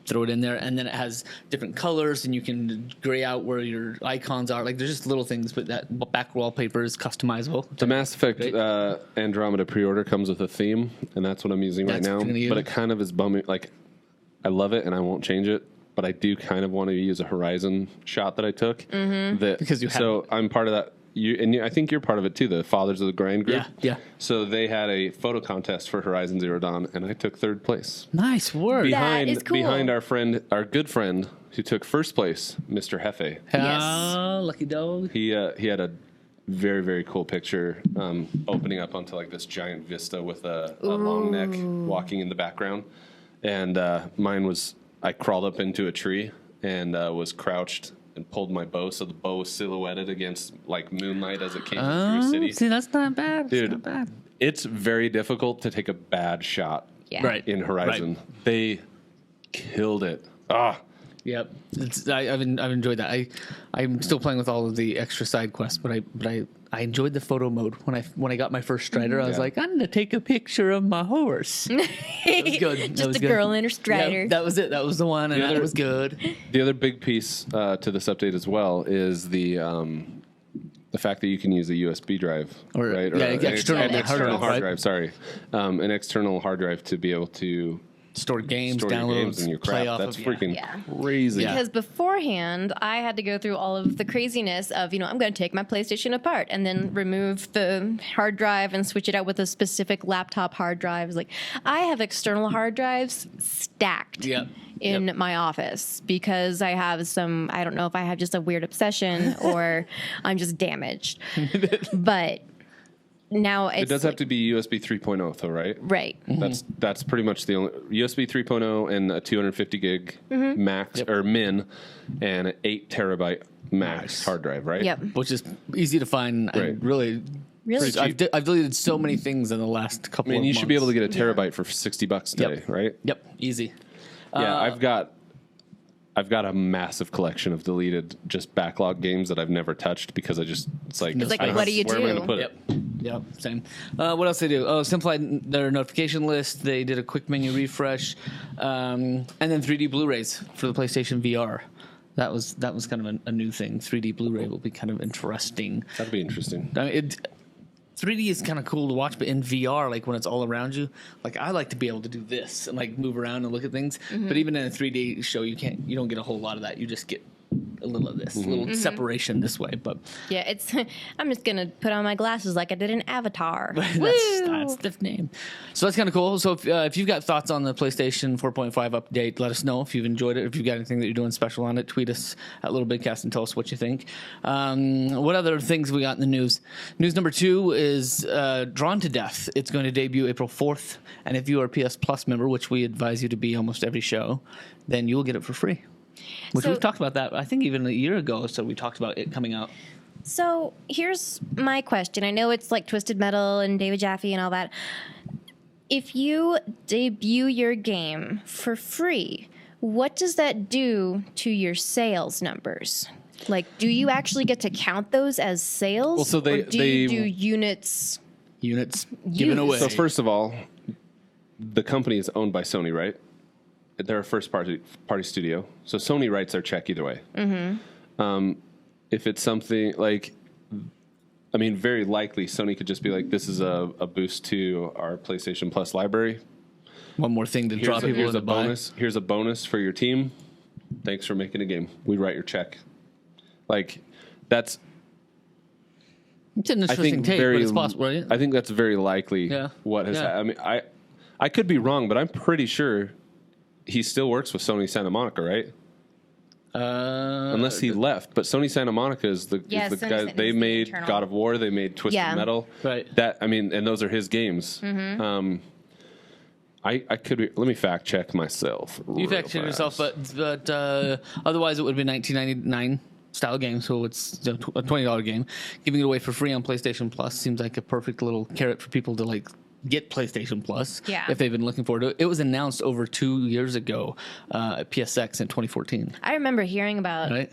[SPEAKER 3] throw it in there, and then it has different colors, and you can gray out where your icons are. Like, there's just little things, but that back wallpaper is customizable.
[SPEAKER 1] The Mass Effect
[SPEAKER 3] Great.
[SPEAKER 1] Andromeda pre-order comes with a theme, and that's what I'm using
[SPEAKER 3] That's
[SPEAKER 1] right
[SPEAKER 3] what
[SPEAKER 1] now.
[SPEAKER 3] you're gonna use?
[SPEAKER 1] But it kind of is bumming. Like, I love it, and I won't change it. But I do kind of want to use a Horizon shot that I took. That,
[SPEAKER 3] Because you have
[SPEAKER 1] so I'm part of that. I think you're part of it too. The Fathers of the Grind group.
[SPEAKER 3] Yeah.
[SPEAKER 1] So they had a photo contest for Horizon Zero Dawn, and I took third place.
[SPEAKER 3] Nice work.
[SPEAKER 1] Behind
[SPEAKER 2] is cool.
[SPEAKER 1] behind our good friend who took first place, Mr. Hefe.
[SPEAKER 3] Ah, lucky dog.
[SPEAKER 1] He had a very, very cool picture opening up onto like this giant vista with a long neck walking in the background. And mine was, I crawled up into a tree and was crouched and pulled my bow. So the bow was silhouetted against like moonlight as it came through the city.
[SPEAKER 3] See, that's not bad.
[SPEAKER 1] Dude,
[SPEAKER 3] That's not bad.
[SPEAKER 1] It's very difficult to take a bad shot
[SPEAKER 2] yeah.
[SPEAKER 3] Right.
[SPEAKER 1] in Horizon. They killed it.
[SPEAKER 3] Yep, I've enjoyed that. I'm still playing with all of the extra side quests, but I enjoyed the photo mode when I got my first Strider. I was
[SPEAKER 1] Yeah.
[SPEAKER 3] like, I'm gonna take a picture of my horse. That was good. That
[SPEAKER 2] Just
[SPEAKER 3] was
[SPEAKER 2] a
[SPEAKER 3] good.
[SPEAKER 2] girl in her Strider.
[SPEAKER 3] Yeah, that was it. That was the one, and
[SPEAKER 1] The
[SPEAKER 3] that
[SPEAKER 1] other-
[SPEAKER 3] was good.
[SPEAKER 1] The other big piece to this update as well is the fact that you can use a USB drive,
[SPEAKER 3] Or-
[SPEAKER 1] right?
[SPEAKER 3] yeah,
[SPEAKER 1] an
[SPEAKER 3] external
[SPEAKER 1] an
[SPEAKER 2] hard
[SPEAKER 1] external
[SPEAKER 3] drive,
[SPEAKER 1] hard
[SPEAKER 3] right?
[SPEAKER 1] drive. Sorry, an external hard drive to be able to
[SPEAKER 3] Store games,
[SPEAKER 1] store your
[SPEAKER 3] downloads,
[SPEAKER 1] games and your
[SPEAKER 3] play
[SPEAKER 1] crap.
[SPEAKER 3] off
[SPEAKER 1] That's
[SPEAKER 3] of.
[SPEAKER 1] freaking
[SPEAKER 2] Yeah.
[SPEAKER 1] crazy.
[SPEAKER 3] Yeah.
[SPEAKER 2] Because beforehand, I had to go through all of the craziness of, I'm going to take my PlayStation apart and then remove the hard drive and switch it out with a specific laptop hard drive. It's like, I have external hard drives stacked.
[SPEAKER 3] Yep.
[SPEAKER 2] in my office because I have some, I don't know if I have just a weird obsession or I'm just damaged. But now
[SPEAKER 1] It does have to be USB 3.0 though, right?
[SPEAKER 2] Right.
[SPEAKER 1] That's pretty much the only USB 3.0 and a 250 gig max or min and an 8 terabyte max hard drive, right?
[SPEAKER 2] Yep.
[SPEAKER 3] Which is easy to find.
[SPEAKER 1] Right.
[SPEAKER 3] And really. I've deleted so many things in the last couple of months.
[SPEAKER 1] You should be able to get a terabyte for $60 today, right?
[SPEAKER 3] Yep, easy.
[SPEAKER 1] Yeah, I've got a massive collection of deleted just backlog games that I've never touched because it's like
[SPEAKER 2] what do you
[SPEAKER 1] where
[SPEAKER 2] do?
[SPEAKER 1] am I going to put it?
[SPEAKER 3] Yep, same. What else they do? Oh, simplified their notification list. They did a quick menu refresh, and then 3D Blu-rays for the PlayStation VR. That was kind of a new thing. 3D Blu-ray will be kind of interesting.
[SPEAKER 1] That'd be interesting.
[SPEAKER 3] I mean, 3D is kind of cool to watch, but in VR, like when it's all around you, like I like to be able to do this and like move around and look at things. But even in a 3D show, you don't get a whole lot of that. You just get a little of this, a little separation this way. But
[SPEAKER 2] yeah, I'm just gonna put on my glasses like I did in Avatar.
[SPEAKER 3] that's the name. So that's kind of cool. So if you've got thoughts on the PlayStation 4.5 update, let us know if you've enjoyed it. If you've got anything that you're doing special on it, tweet us at LittleBigKast and tell us what you think. What other things we got in the news? News number 2 is Drawn to Death. It's going to debut April 4th, and if you are a PS Plus member, which we advise you to be almost every show, then you'll get it for free. Which we've talked about that, I think, even a year ago. So we talked about it coming out.
[SPEAKER 2] So here's my question. I know it's like Twisted Metal and David Jaffe and all that. If you debut your game for free, what does that do to your sales numbers? Like, do you actually get to count those as sales?
[SPEAKER 1] Well, so
[SPEAKER 2] or do you do units?
[SPEAKER 3] Units given away.
[SPEAKER 1] So first of all, the company is owned by Sony, right? They're a first-party studio, so Sony writes their check either way. If it's something like, I mean, very likely Sony could just be like, "This is a boost to our PlayStation Plus library.
[SPEAKER 3] One more thing to draw people
[SPEAKER 1] here's
[SPEAKER 3] to
[SPEAKER 1] a bonus. Here's a bonus for your team. Thanks for making a game. We write your check." Like that's.
[SPEAKER 3] It's an interesting take, but it's possible, right?
[SPEAKER 1] I think that's very likely what has happened. I mean, I could be wrong, but I'm pretty sure he still works with Sony Santa Monica, right? Unless he left, but Sony Santa Monica is the guy. They made God of War. They made Twisted Metal.
[SPEAKER 3] Right.
[SPEAKER 1] And those are his games. I could be. Let me fact check myself.
[SPEAKER 3] You fact check yourself, but otherwise it would be $19.99 style game, so it's a $20 game. Giving it away for free on PlayStation Plus seems like a perfect little carrot for people to like get PlayStation Plus if they've been looking forward to it. It was announced over 2 years ago at PSX in 2014.
[SPEAKER 2] I remember hearing about.
[SPEAKER 3] Right?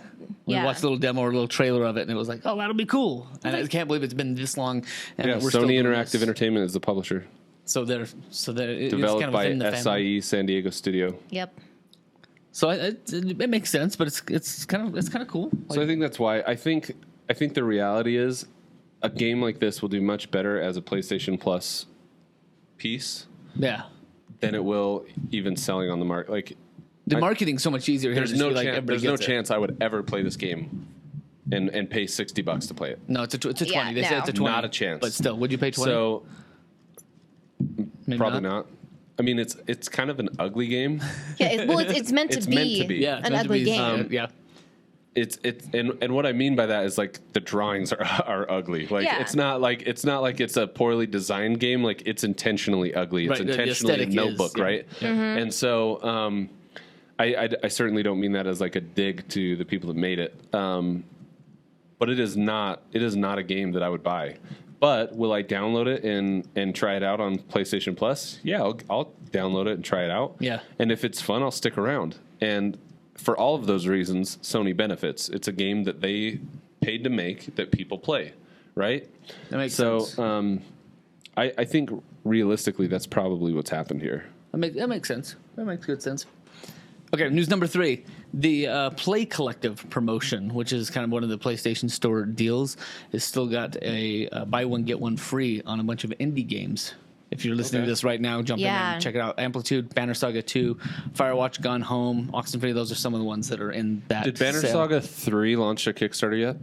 [SPEAKER 3] We watched a little demo or a little trailer of it, and it was like, oh, that'll be cool. And I can't believe it's been this long. And we're still
[SPEAKER 1] Sony Interactive Entertainment is the publisher.
[SPEAKER 3] So they're
[SPEAKER 1] developed
[SPEAKER 3] kind of
[SPEAKER 1] by SIE San Diego Studio.
[SPEAKER 2] Yep.
[SPEAKER 3] So it makes sense, but it's kind of cool.
[SPEAKER 1] So I think that's why I think the reality is a game like this will do much better as a PlayStation Plus piece.
[SPEAKER 3] Yeah.
[SPEAKER 1] Than it will even selling on the market. Like
[SPEAKER 3] the marketing's so much easier.
[SPEAKER 1] There's no chance I would ever play this game and pay $60 to play it.
[SPEAKER 3] No, it's a 20. They said it's a 20.
[SPEAKER 1] Not a chance.
[SPEAKER 3] But still, would you pay 20?
[SPEAKER 1] So
[SPEAKER 3] maybe
[SPEAKER 1] probably not. I mean, it's kind of an ugly game.
[SPEAKER 2] Yeah, it's meant to be.
[SPEAKER 3] Yeah,
[SPEAKER 2] an ugly game.
[SPEAKER 3] Yeah.
[SPEAKER 1] It's and what I mean by that is like the drawings are ugly. Like it's not like it's a poorly designed game. Like it's intentionally ugly. It's intentionally a notebook, right? Yeah. And so I certainly don't mean that as like a dig to the people that made it. But it is not a game that I would buy. But will I download it and try it out on PlayStation Plus? Yeah, I'll download it and try it out.
[SPEAKER 3] Yeah.
[SPEAKER 1] And if it's fun, I'll stick around. And for all of those reasons, Sony benefits. It's a game that they paid to make that people play, right?
[SPEAKER 3] That makes sense.
[SPEAKER 1] So I think realistically, that's probably what's happened here.
[SPEAKER 3] That makes sense. That makes good sense. Okay, news number 3. The Play Collective promotion, which is kind of one of the PlayStation Store deals, has still got a buy one, get one free on a bunch of indie games. If you're listening to this right now, jump in and check it out. Amplitude, Banner Saga 2, Firewatch, Gone Home, Oxenfree, those are some of the ones that are in that
[SPEAKER 1] Did Banner
[SPEAKER 3] sale.
[SPEAKER 1] Saga 3 launch their Kickstarter yet?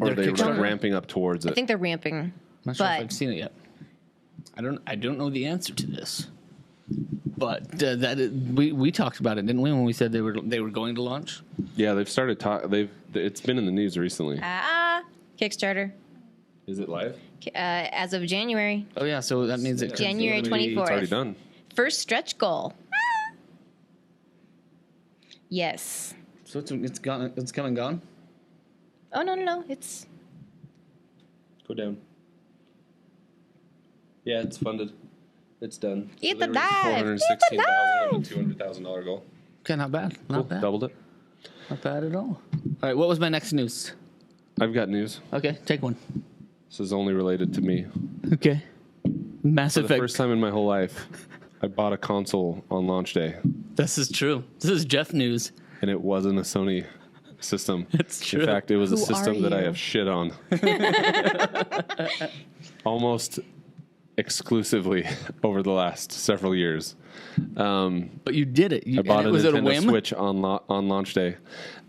[SPEAKER 1] Or are they ramping up towards it?
[SPEAKER 2] I think they're ramping.
[SPEAKER 3] I'm not sure if I've seen it yet. I don't know the answer to this. But we talked about it, didn't we, when we said they were going to launch?
[SPEAKER 1] Yeah, they've started it's been in the news recently.
[SPEAKER 2] Kickstarter.
[SPEAKER 1] Is it live?
[SPEAKER 2] As of January.
[SPEAKER 3] Oh yeah, so that means it could
[SPEAKER 2] January 24th.
[SPEAKER 1] It's already done.
[SPEAKER 2] First stretch goal. Yes.
[SPEAKER 3] So it's gone. It's come and gone.
[SPEAKER 2] Oh no! It's
[SPEAKER 1] Go down. Yeah, it's funded. It's done.
[SPEAKER 2] Eat the
[SPEAKER 1] they
[SPEAKER 2] dive.
[SPEAKER 1] reached $416,000 of a $200,000 goal.
[SPEAKER 3] Okay, not bad.
[SPEAKER 1] Cool.
[SPEAKER 3] Not bad.
[SPEAKER 1] Doubled it.
[SPEAKER 3] Not bad at all. All right, what was my next news?
[SPEAKER 1] I've got news.
[SPEAKER 3] Okay, take one.
[SPEAKER 1] This is only related to me.
[SPEAKER 3] Okay. Mass
[SPEAKER 1] For the
[SPEAKER 3] Effect.
[SPEAKER 1] first time in my whole life, I bought a console on launch day,
[SPEAKER 3] This is true. This is Jeff news.
[SPEAKER 1] and it wasn't a Sony system.
[SPEAKER 3] It's true.
[SPEAKER 1] In fact, it was a
[SPEAKER 2] Who
[SPEAKER 1] system
[SPEAKER 2] are
[SPEAKER 1] that I
[SPEAKER 2] you?
[SPEAKER 1] have shit on. Almost exclusively over the last several years.
[SPEAKER 3] But you did it.
[SPEAKER 1] I bought a
[SPEAKER 3] was it a
[SPEAKER 1] Nintendo
[SPEAKER 3] whim?
[SPEAKER 1] Switch on launch day.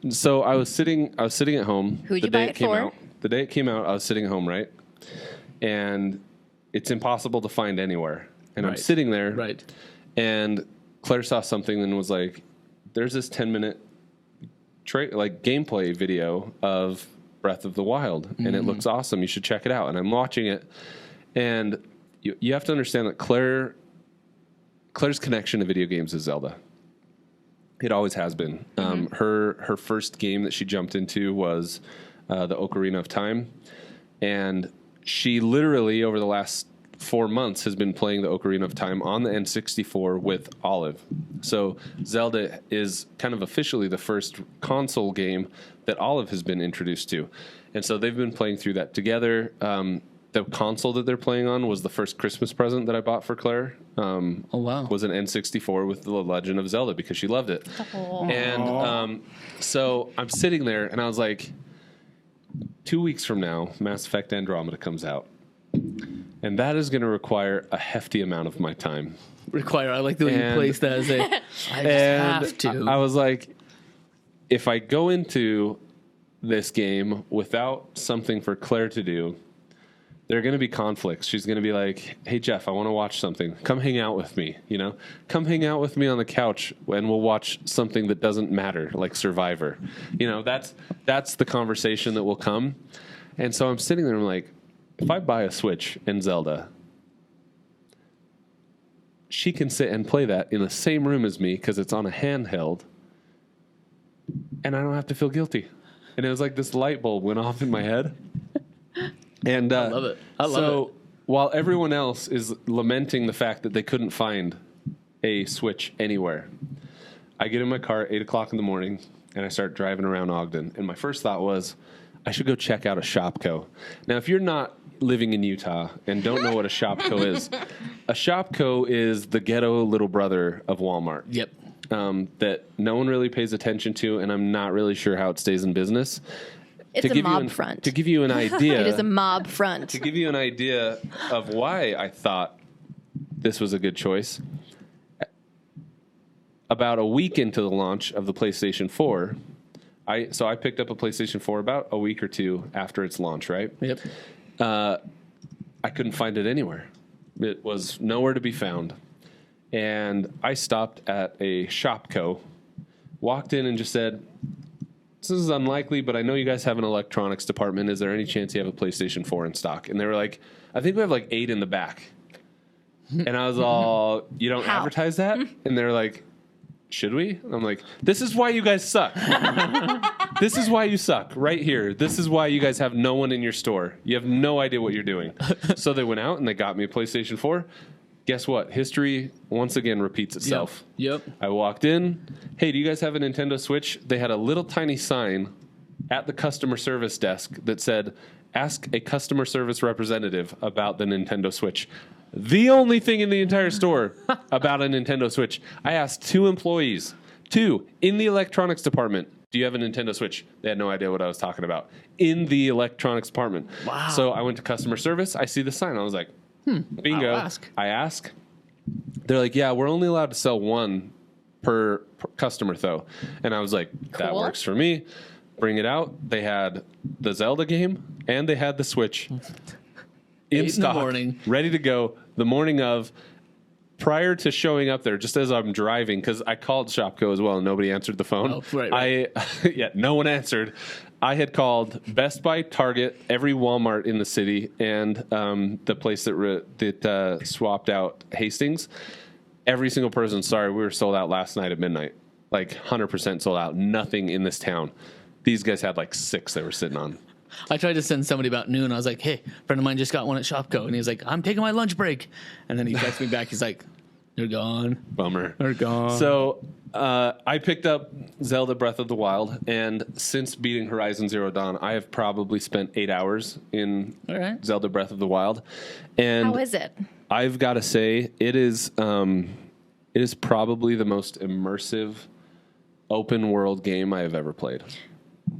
[SPEAKER 1] So I was sitting at home.
[SPEAKER 2] Who'd
[SPEAKER 1] the
[SPEAKER 2] you
[SPEAKER 1] day
[SPEAKER 2] buy
[SPEAKER 1] it
[SPEAKER 2] it
[SPEAKER 1] came
[SPEAKER 2] for?
[SPEAKER 1] out. The day it came out, I was sitting at home, right? And it's impossible to find anywhere. And I'm
[SPEAKER 3] Right.
[SPEAKER 1] sitting there,
[SPEAKER 3] Right.
[SPEAKER 1] and Claire saw something and was like, "There's this 10-minute gameplay video of Breath of the Wild, and it looks awesome. You should check it out." And I'm watching it, and you have to understand that Claire's connection to video games is Zelda. It always has been. Her first game that she jumped into was the Ocarina of Time, and she literally over the last 4 months has been playing the Ocarina of Time on the N64 with Olive. So Zelda is kind of officially the first console game that Olive has been introduced to, and so they've been playing through that together. The console that they're playing on was the first Christmas present that I bought for Claire.
[SPEAKER 3] Oh wow.
[SPEAKER 1] Was an N64 with the Legend of Zelda because she loved it. And so I'm sitting there and I was like, 2 weeks from now, Mass Effect Andromeda comes out. And that is going to require a hefty amount of my time.
[SPEAKER 3] I like the way you
[SPEAKER 1] And-
[SPEAKER 3] placed that as a. I just have to.
[SPEAKER 1] I was like, if I go into this game without something for Claire to do, there are going to be conflicts. She's going to be like, "Hey Jeff, I want to watch something. Come hang out with me, Come hang out with me on the couch and we'll watch something that doesn't matter, like Survivor." That's the conversation that will come. And so I'm sitting there and I'm like, if I buy a Switch and Zelda, she can sit and play that in the same room as me because it's on a handheld, and I don't have to feel guilty. And it was like this light bulb went off in my head. And
[SPEAKER 3] I love it. I love
[SPEAKER 1] so while everyone else is lamenting the fact that they couldn't find a Switch anywhere, I get in my car at 8 o'clock in the morning and I start driving around Ogden. And my first thought was, I should go check out a Shopko. Now, if you're not living in Utah and don't know what a Shopko is, a Shopko is the ghetto little brother of Walmart.
[SPEAKER 3] Yep.
[SPEAKER 1] That no one really pays attention to, and I'm not really sure how it stays in business.
[SPEAKER 2] It's a mob front.
[SPEAKER 1] To give you an idea,
[SPEAKER 2] It is a mob front.
[SPEAKER 1] to give you an idea of why I thought this was a good choice, about a week into the launch of the PlayStation 4, I picked up a PlayStation 4 about a week or two after its launch, right?
[SPEAKER 3] Yep.
[SPEAKER 1] I couldn't find it anywhere. It was nowhere to be found. And I stopped at a Shopko, walked in and just said, "This is unlikely, but I know you guys have an electronics department. Is there any chance you have a PlayStation 4 in stock?" And they were like, "I think we have like 8 in the back." And I was all, "You don't
[SPEAKER 2] How?
[SPEAKER 1] advertise that?" And they're like, "Should we?" And I'm like, "This is why you guys suck. This is why you suck right here. This is why you guys have no one in your store. You have no idea what you're doing." So they went out and they got me a PlayStation 4. Guess what? History once again repeats itself.
[SPEAKER 3] Yep.
[SPEAKER 1] I walked in. "Hey, do you guys have a Nintendo Switch?" They had a little tiny sign at the customer service desk that said, "Ask a customer service representative about the Nintendo Switch." The only thing in the entire store about a Nintendo Switch. I asked 2 employees, 2 in the electronics department, "Do you have a Nintendo Switch?" They had no idea what I was talking about. In the electronics department.
[SPEAKER 3] Wow.
[SPEAKER 1] So I went to customer service. I see the sign. I was like, bingo.
[SPEAKER 3] I'll ask.
[SPEAKER 1] I ask. They're like, "Yeah, we're only allowed to sell 1 per customer, though." And I was like, "That
[SPEAKER 2] Cool.
[SPEAKER 1] works for me." Bring it out. They had the Zelda game and they had the Switch in
[SPEAKER 3] 8 in the
[SPEAKER 1] stock,
[SPEAKER 3] morning.
[SPEAKER 1] ready to go. The morning of, prior to showing up there, just as I'm driving, because I called Shopko as well and nobody answered the phone.
[SPEAKER 3] Oh, right.
[SPEAKER 1] No one answered. I had called Best Buy, Target, every Walmart in the city, and the place that swapped out Hastings. Every single person, sorry, we were sold out last night at midnight. Like 100% sold out. Nothing in this town. These guys had like 6 they were sitting on.
[SPEAKER 3] I tried to send somebody about noon. I was like, hey, a friend of mine just got one at Shopko. And he was like, I'm taking my lunch break. And then he texted me back. He's like, they're gone.
[SPEAKER 1] Bummer.
[SPEAKER 3] They're gone.
[SPEAKER 1] So I picked up Zelda Breath of the Wild. And since beating Horizon Zero Dawn, I have probably spent 8 hours in Zelda Breath of the Wild. And
[SPEAKER 2] How is it?
[SPEAKER 1] I've got to say, it is probably the most immersive open world game I have ever played.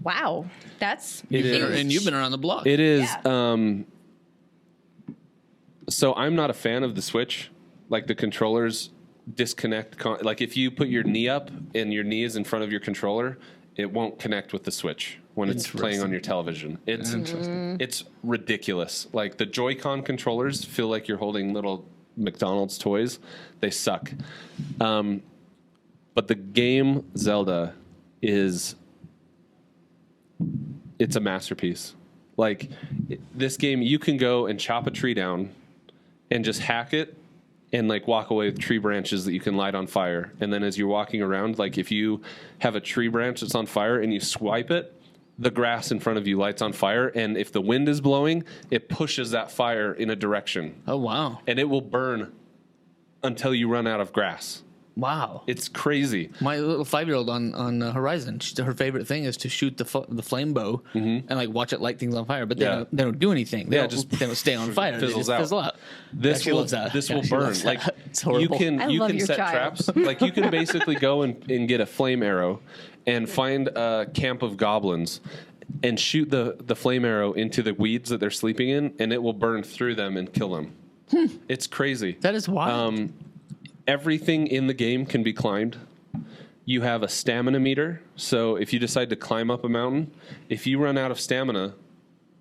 [SPEAKER 2] Wow, that's
[SPEAKER 1] It
[SPEAKER 2] huge.
[SPEAKER 1] is.
[SPEAKER 3] And you've been around the block.
[SPEAKER 1] It is.
[SPEAKER 2] Yeah.
[SPEAKER 1] So I'm not a fan of the Switch. Like the controllers disconnect. Like if you put your knee up and your knee is in front of your controller, it won't connect with the Switch when it's playing on your television. It's ridiculous. Like the Joy-Con controllers feel like you're holding little McDonald's toys. They suck. But the game Zelda is. It's a masterpiece. Like this game, you can go and chop a tree down and just hack it and like walk away with tree branches that you can light on fire. And then as you're walking around, like if you have a tree branch that's on fire and you swipe it, the grass in front of you lights on fire. And if the wind is blowing, it pushes that fire in a direction.
[SPEAKER 3] Oh, wow.
[SPEAKER 1] And it will burn until you run out of grass.
[SPEAKER 3] Wow.
[SPEAKER 1] It's crazy.
[SPEAKER 3] My little 5-year-old on Horizon, her favorite thing is to shoot the flame bow and like watch it light things on fire. But they don't do anything. They don't stay on fire.
[SPEAKER 1] Fizzles
[SPEAKER 3] they just fizzle out.
[SPEAKER 1] This
[SPEAKER 3] She
[SPEAKER 1] will
[SPEAKER 3] loves that.
[SPEAKER 1] This
[SPEAKER 3] Yeah,
[SPEAKER 1] will
[SPEAKER 3] she
[SPEAKER 1] burn.
[SPEAKER 3] loves
[SPEAKER 1] Like
[SPEAKER 3] that. It's
[SPEAKER 1] you
[SPEAKER 3] horrible.
[SPEAKER 1] can
[SPEAKER 2] I
[SPEAKER 1] you
[SPEAKER 2] love
[SPEAKER 1] can
[SPEAKER 2] your
[SPEAKER 1] set
[SPEAKER 2] child.
[SPEAKER 1] traps. Like you can basically go and get a flame arrow and find a camp of goblins and shoot the flame arrow into the weeds that they're sleeping in, and it will burn through them and kill them. It's crazy.
[SPEAKER 3] That is wild.
[SPEAKER 1] Everything in the game can be climbed. You have a stamina meter, so if you decide to climb up a mountain, if you run out of stamina,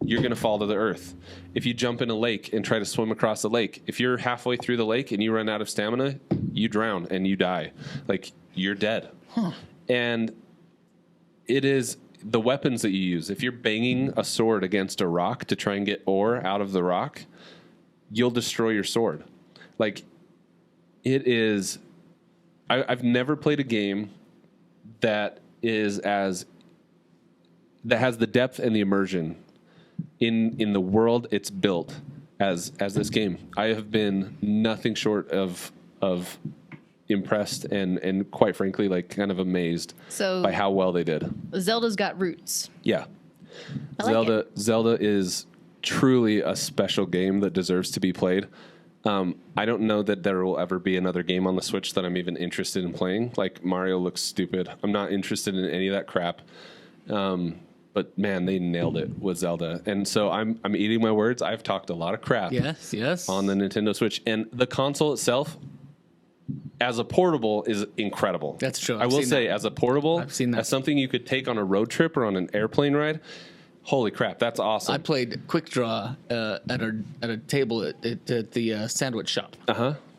[SPEAKER 1] you're going to fall to the earth. If you jump in a lake and try to swim across the lake, if you're halfway through the lake and you run out of stamina, you drown and you die. Like, you're dead. And it is the weapons that you use. If you're banging a sword against a rock to try and get ore out of the rock, you'll destroy your sword. Like, it is... I've never played a game that has the depth and the immersion in the world it's built as this game. I have been nothing short of impressed and quite frankly like kind of amazed by how well they did.
[SPEAKER 2] Zelda's got roots.
[SPEAKER 1] Yeah.
[SPEAKER 2] I like
[SPEAKER 1] Zelda is truly a special game that deserves to be played. I don't know that there will ever be another game on the Switch that I'm even interested in playing. Like, Mario looks stupid. I'm not interested in any of that crap. But, man, they nailed it with Zelda. And so I'm eating my words. I've talked a lot of crap
[SPEAKER 3] yes.
[SPEAKER 1] on the Nintendo Switch. And the console itself, as a portable, is incredible.
[SPEAKER 3] That's true.
[SPEAKER 1] I will say, as a portable,
[SPEAKER 3] I've seen that.
[SPEAKER 1] as something you could take on a road trip or on an airplane ride, holy crap, that's awesome.
[SPEAKER 3] I played Quick Draw at a table at the sandwich shop.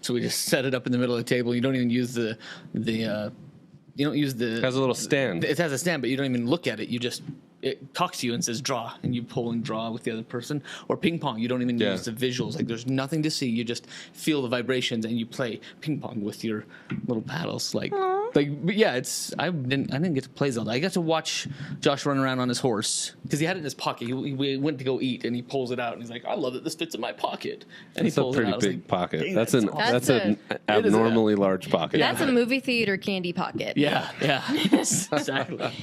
[SPEAKER 3] So we just set it up in the middle of the table. You don't even use you don't use the.
[SPEAKER 1] It has a little stand.
[SPEAKER 3] It has a stand, but you don't even look at it. It talks to you and says draw, and you pull and draw with the other person. Or ping pong, you don't even use the visuals. Like there's nothing to see. You just feel the vibrations and you play ping pong with your little paddles. But yeah, I didn't get to play Zelda. I got to watch Josh run around on his horse because he had it in his pocket. He went to go eat and he pulls it out and he's like, I love that this fits in my pocket. And
[SPEAKER 1] That's
[SPEAKER 3] he pulls
[SPEAKER 1] a pretty
[SPEAKER 3] it out. I was
[SPEAKER 1] big
[SPEAKER 3] like,
[SPEAKER 1] pocket.
[SPEAKER 3] "Dang,
[SPEAKER 1] That's
[SPEAKER 3] awesome."
[SPEAKER 1] an abnormally large pocket.
[SPEAKER 2] That's a movie theater candy pocket.
[SPEAKER 3] Yeah, exactly.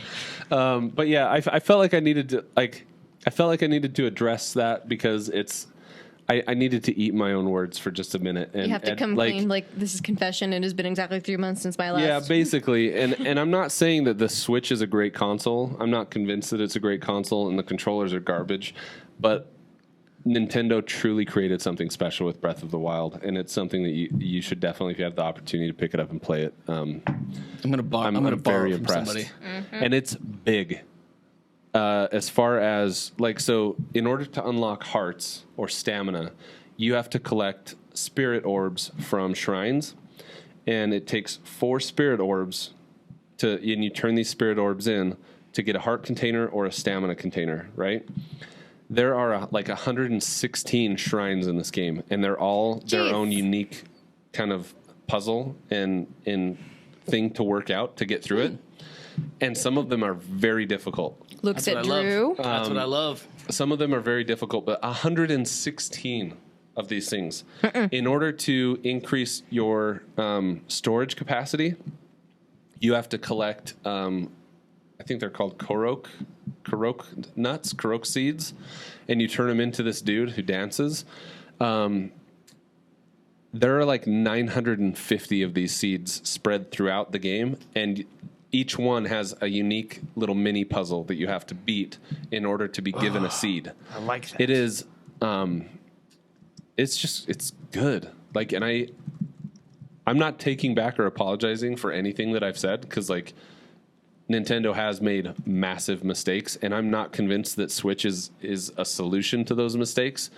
[SPEAKER 1] But yeah, I felt like I needed to address that because I needed to eat my own words for just a minute. And
[SPEAKER 2] You have to come clean, like this is confession. It has been exactly 3 months since my last.
[SPEAKER 1] Yeah, basically. And I'm not saying that the Switch is a great console. I'm not convinced that it's a great console and the controllers are garbage. But Nintendo truly created something special with Breath of the Wild, and it's something that you should definitely, if you have the opportunity to pick it up and play it.
[SPEAKER 3] I'm gonna borrow
[SPEAKER 1] I'm very
[SPEAKER 3] from
[SPEAKER 1] impressed,
[SPEAKER 3] somebody.
[SPEAKER 1] and it's big. As far as so in order to unlock hearts or stamina, you have to collect spirit orbs from shrines, and it takes 4 spirit orbs and you turn these spirit orbs in to get a heart container or a stamina container, right? There are like 116 shrines in this game, and they're all their own unique kind of puzzle and thing to work out to get through it. And some of them are very difficult.
[SPEAKER 2] Looks at Drew.
[SPEAKER 3] That's what I love.
[SPEAKER 1] Some of them are very difficult, but 116 of these things. In order to increase your storage capacity, you have to collect, I think they're called Korok nuts, Korok seeds, and you turn them into this dude who dances. There are like 950 of these seeds spread throughout the game, and each one has a unique little mini puzzle that you have to beat in order to be given a seed.
[SPEAKER 3] I like that.
[SPEAKER 1] It is, it's good. Like, and I'm not taking back or apologizing for anything that I've said, because like Nintendo has made massive mistakes, and I'm not convinced that Switch is a solution to those mistakes.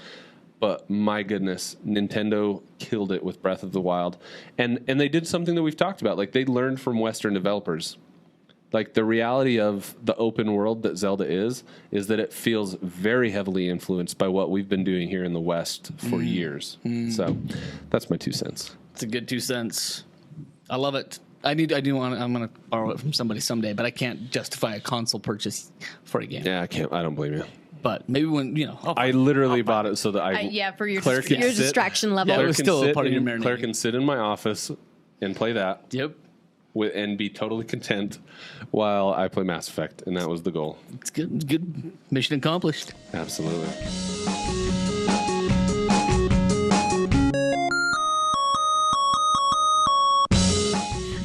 [SPEAKER 1] But my goodness, Nintendo killed it with Breath of the Wild. And they did something that we've talked about. Like, they learned from Western developers. Like, the reality of the open world that Zelda is that it feels very heavily influenced by what we've been doing here in the West for years. So that's my 2 cents.
[SPEAKER 3] It's a good 2 cents. I love it. I'm going to borrow it from somebody someday, but I can't justify a console purchase for a game.
[SPEAKER 1] Yeah, I can't. I don't blame you.
[SPEAKER 3] But maybe when,
[SPEAKER 1] I literally bought it so that
[SPEAKER 2] For your
[SPEAKER 1] Claire can sit-
[SPEAKER 2] distraction level.
[SPEAKER 3] Yeah, it was still a part of your
[SPEAKER 1] Claire
[SPEAKER 3] marinating.
[SPEAKER 1] can sit in my office and play that.
[SPEAKER 3] Yep.
[SPEAKER 1] And be totally content while I play Mass Effect, and that was the goal.
[SPEAKER 3] It's good. It's good. Mission accomplished.
[SPEAKER 1] Absolutely.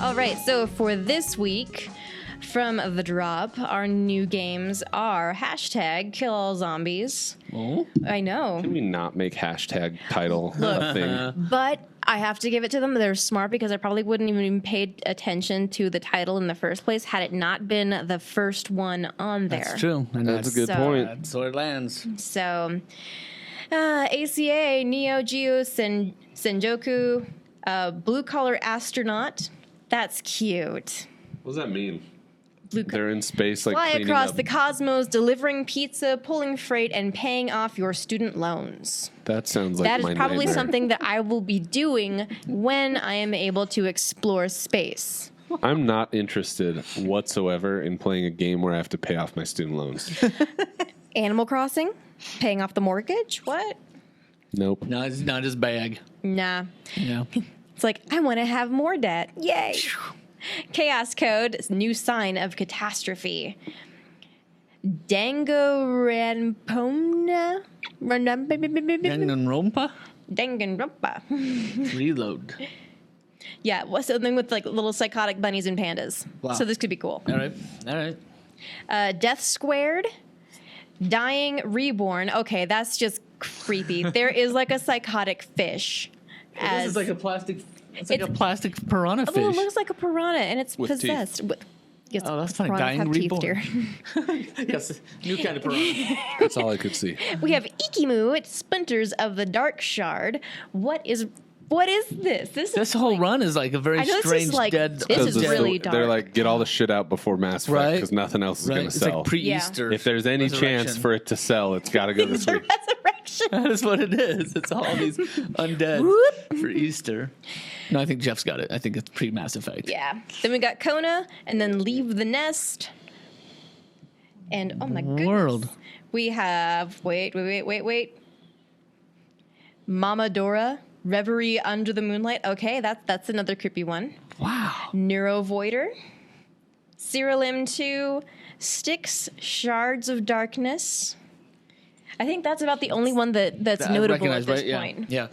[SPEAKER 2] All right, so for this week, from The Drop, our new games are #Kill All Zombies.
[SPEAKER 3] Oh.
[SPEAKER 2] I know.
[SPEAKER 1] Can we not make hashtag title a thing?
[SPEAKER 2] But I have to give it to them. They're smart, because I probably wouldn't even paid attention to the title in the first place had it not been the first one on there.
[SPEAKER 3] That's true. And
[SPEAKER 1] That's a good
[SPEAKER 2] So-
[SPEAKER 1] point.
[SPEAKER 3] That's where it lands.
[SPEAKER 2] So, ACA, Neo Geo Senjoku, Blue Collar Astronaut. That's cute.
[SPEAKER 1] What does that mean?
[SPEAKER 2] Blue
[SPEAKER 1] They're in space, like
[SPEAKER 2] Fly
[SPEAKER 1] cleaning
[SPEAKER 2] across
[SPEAKER 1] up.
[SPEAKER 2] the cosmos, delivering pizza, pulling freight, and paying off your student loans.
[SPEAKER 1] That sounds like
[SPEAKER 2] That is
[SPEAKER 1] my
[SPEAKER 2] probably
[SPEAKER 1] nightmare.
[SPEAKER 2] something that I will be doing when I am able to explore space.
[SPEAKER 1] I'm not interested whatsoever in playing a game where I have to pay off my student loans.
[SPEAKER 2] Animal Crossing, paying off the mortgage. What?
[SPEAKER 1] Nope.
[SPEAKER 3] No, it's not his bag.
[SPEAKER 2] Nah.
[SPEAKER 3] Yeah.
[SPEAKER 2] It's like, I want to have more debt. Yay. Chaos Code, new sign of catastrophe. Danganronpa?
[SPEAKER 3] Danganronpa?
[SPEAKER 2] Danganronpa.
[SPEAKER 3] Reload.
[SPEAKER 2] Yeah, what's something with like little psychotic bunnies and pandas.
[SPEAKER 3] Wow.
[SPEAKER 2] So this could be cool.
[SPEAKER 3] All right. All right.
[SPEAKER 2] Death Squared, Dying Reborn. Okay, that's just creepy. There is like a psychotic fish.
[SPEAKER 3] This is like a plastic. It's like a plastic piranha
[SPEAKER 2] Oh, it
[SPEAKER 3] fish.
[SPEAKER 2] looks like a piranha, and it's
[SPEAKER 1] With teeth.
[SPEAKER 2] possessed. Yes,
[SPEAKER 3] Oh, that's funny.
[SPEAKER 2] piranhas
[SPEAKER 3] Dying
[SPEAKER 2] have teeth,
[SPEAKER 3] Reborn.
[SPEAKER 2] dear.
[SPEAKER 3] Yes, new kind of piranha.
[SPEAKER 1] That's all I could see.
[SPEAKER 2] We have Ikimu, it's Splinters of the Dark Shard. What is this?
[SPEAKER 3] This whole run is like a very
[SPEAKER 2] I know this is
[SPEAKER 3] strange
[SPEAKER 2] like-
[SPEAKER 3] dead.
[SPEAKER 2] this is
[SPEAKER 1] Because
[SPEAKER 2] really
[SPEAKER 1] They're
[SPEAKER 2] dark.
[SPEAKER 1] like, get all the shit out before Mass Effect,
[SPEAKER 3] Right.
[SPEAKER 1] because nothing else is
[SPEAKER 3] Right.
[SPEAKER 1] going to
[SPEAKER 3] It's
[SPEAKER 1] sell.
[SPEAKER 3] like pre-Easter.
[SPEAKER 1] If there's any chance
[SPEAKER 3] resurrection.
[SPEAKER 1] for it to sell, it's got to go this
[SPEAKER 2] the
[SPEAKER 1] week.
[SPEAKER 2] resurrection.
[SPEAKER 3] That is what it is. It's all these undead for Easter. No, I think Jeff's got it. I think it's pre-Mass Effect.
[SPEAKER 2] Yeah. Then we got Kona, and then Leave the Nest. And oh my goodness.
[SPEAKER 3] World.
[SPEAKER 2] We have wait. Mama Dora, Reverie Under the Moonlight. Okay, that's another creepy one.
[SPEAKER 3] Wow.
[SPEAKER 2] Neurovoider, Cyrilim 2, Styx, Shards of Darkness. I think that's about the only one that's
[SPEAKER 3] I
[SPEAKER 2] notable
[SPEAKER 3] recognize,
[SPEAKER 2] at this
[SPEAKER 3] right?
[SPEAKER 2] point.
[SPEAKER 3] Yeah.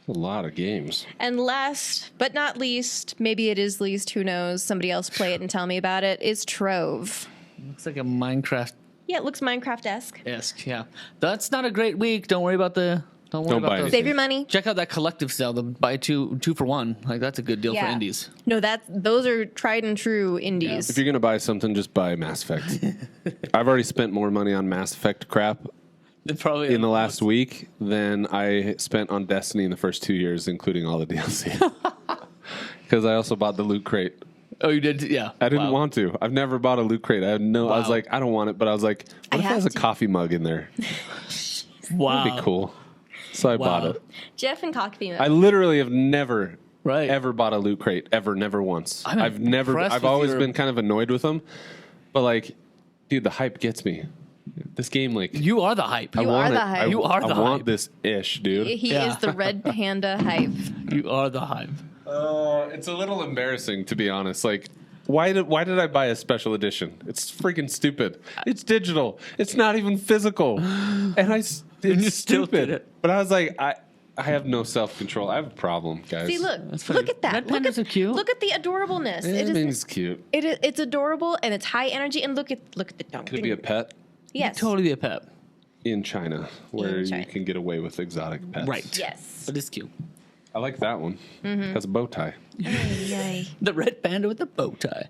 [SPEAKER 1] A lot of games.
[SPEAKER 2] And last but not least, maybe it is least, who knows, somebody else play it and tell me about it, is Trove.
[SPEAKER 3] Looks like a Minecraft-esque.
[SPEAKER 2] Yeah, it looks Minecraft-esque.
[SPEAKER 3] Yeah. That's not a great week. Don't worry about the. Don't worry
[SPEAKER 1] Don't
[SPEAKER 3] about
[SPEAKER 1] buy
[SPEAKER 3] those.
[SPEAKER 1] anything.
[SPEAKER 2] Save your money.
[SPEAKER 3] Check out that collective sale. The buy two for one. Like that's a good deal for indies.
[SPEAKER 2] No, those are tried and true indies.
[SPEAKER 1] If you're going to buy something, just buy Mass Effect. I've already spent more money on Mass Effect crap
[SPEAKER 3] Probably
[SPEAKER 1] in the last week than I spent on Destiny in the first 2 years, including all the DLC. Because I also bought the loot crate.
[SPEAKER 3] Oh, you did? Yeah.
[SPEAKER 1] I didn't want to. I've never bought a loot crate. I was like, I don't want it, but I was like, what if it has a coffee mug in there?
[SPEAKER 3] Wow.
[SPEAKER 1] That'd be cool. So I bought it.
[SPEAKER 2] Jeff and coffee.
[SPEAKER 1] I literally have never
[SPEAKER 3] Right.
[SPEAKER 1] ever bought a loot crate. Ever. Never once.
[SPEAKER 3] impressed
[SPEAKER 1] I've
[SPEAKER 3] with
[SPEAKER 1] always been kind of annoyed with them. But like, dude, the hype gets me. This game, like,
[SPEAKER 3] You are the hype.
[SPEAKER 2] You are the hype.
[SPEAKER 3] You are the
[SPEAKER 1] I want
[SPEAKER 3] hype.
[SPEAKER 1] this ish, dude.
[SPEAKER 2] He
[SPEAKER 3] Yeah.
[SPEAKER 2] is the red panda hype.
[SPEAKER 3] You are the hype.
[SPEAKER 1] It's a little embarrassing, to be honest. Like, why did I buy a special edition? It's freaking stupid. It's digital. It's not even physical, and it's
[SPEAKER 3] you still
[SPEAKER 1] stupid.
[SPEAKER 3] did it.
[SPEAKER 1] But I was like, I have no self control. I have a problem, guys.
[SPEAKER 2] See, look at that.
[SPEAKER 3] Red
[SPEAKER 2] Look
[SPEAKER 3] pandas
[SPEAKER 2] at
[SPEAKER 3] are cute.
[SPEAKER 2] Look at the adorableness.
[SPEAKER 1] I mean, it's cute.
[SPEAKER 2] It's adorable and it's high energy. And look at the dog.
[SPEAKER 1] Could it be a pet
[SPEAKER 2] Yes.
[SPEAKER 3] Totally be a pet.
[SPEAKER 1] in China where
[SPEAKER 2] In China.
[SPEAKER 1] you can get away with exotic pets?
[SPEAKER 3] Right.
[SPEAKER 2] Yes.
[SPEAKER 3] But it's cute.
[SPEAKER 1] I like that one. Has a bow tie.
[SPEAKER 2] Yay.
[SPEAKER 3] The red panda with the bow tie.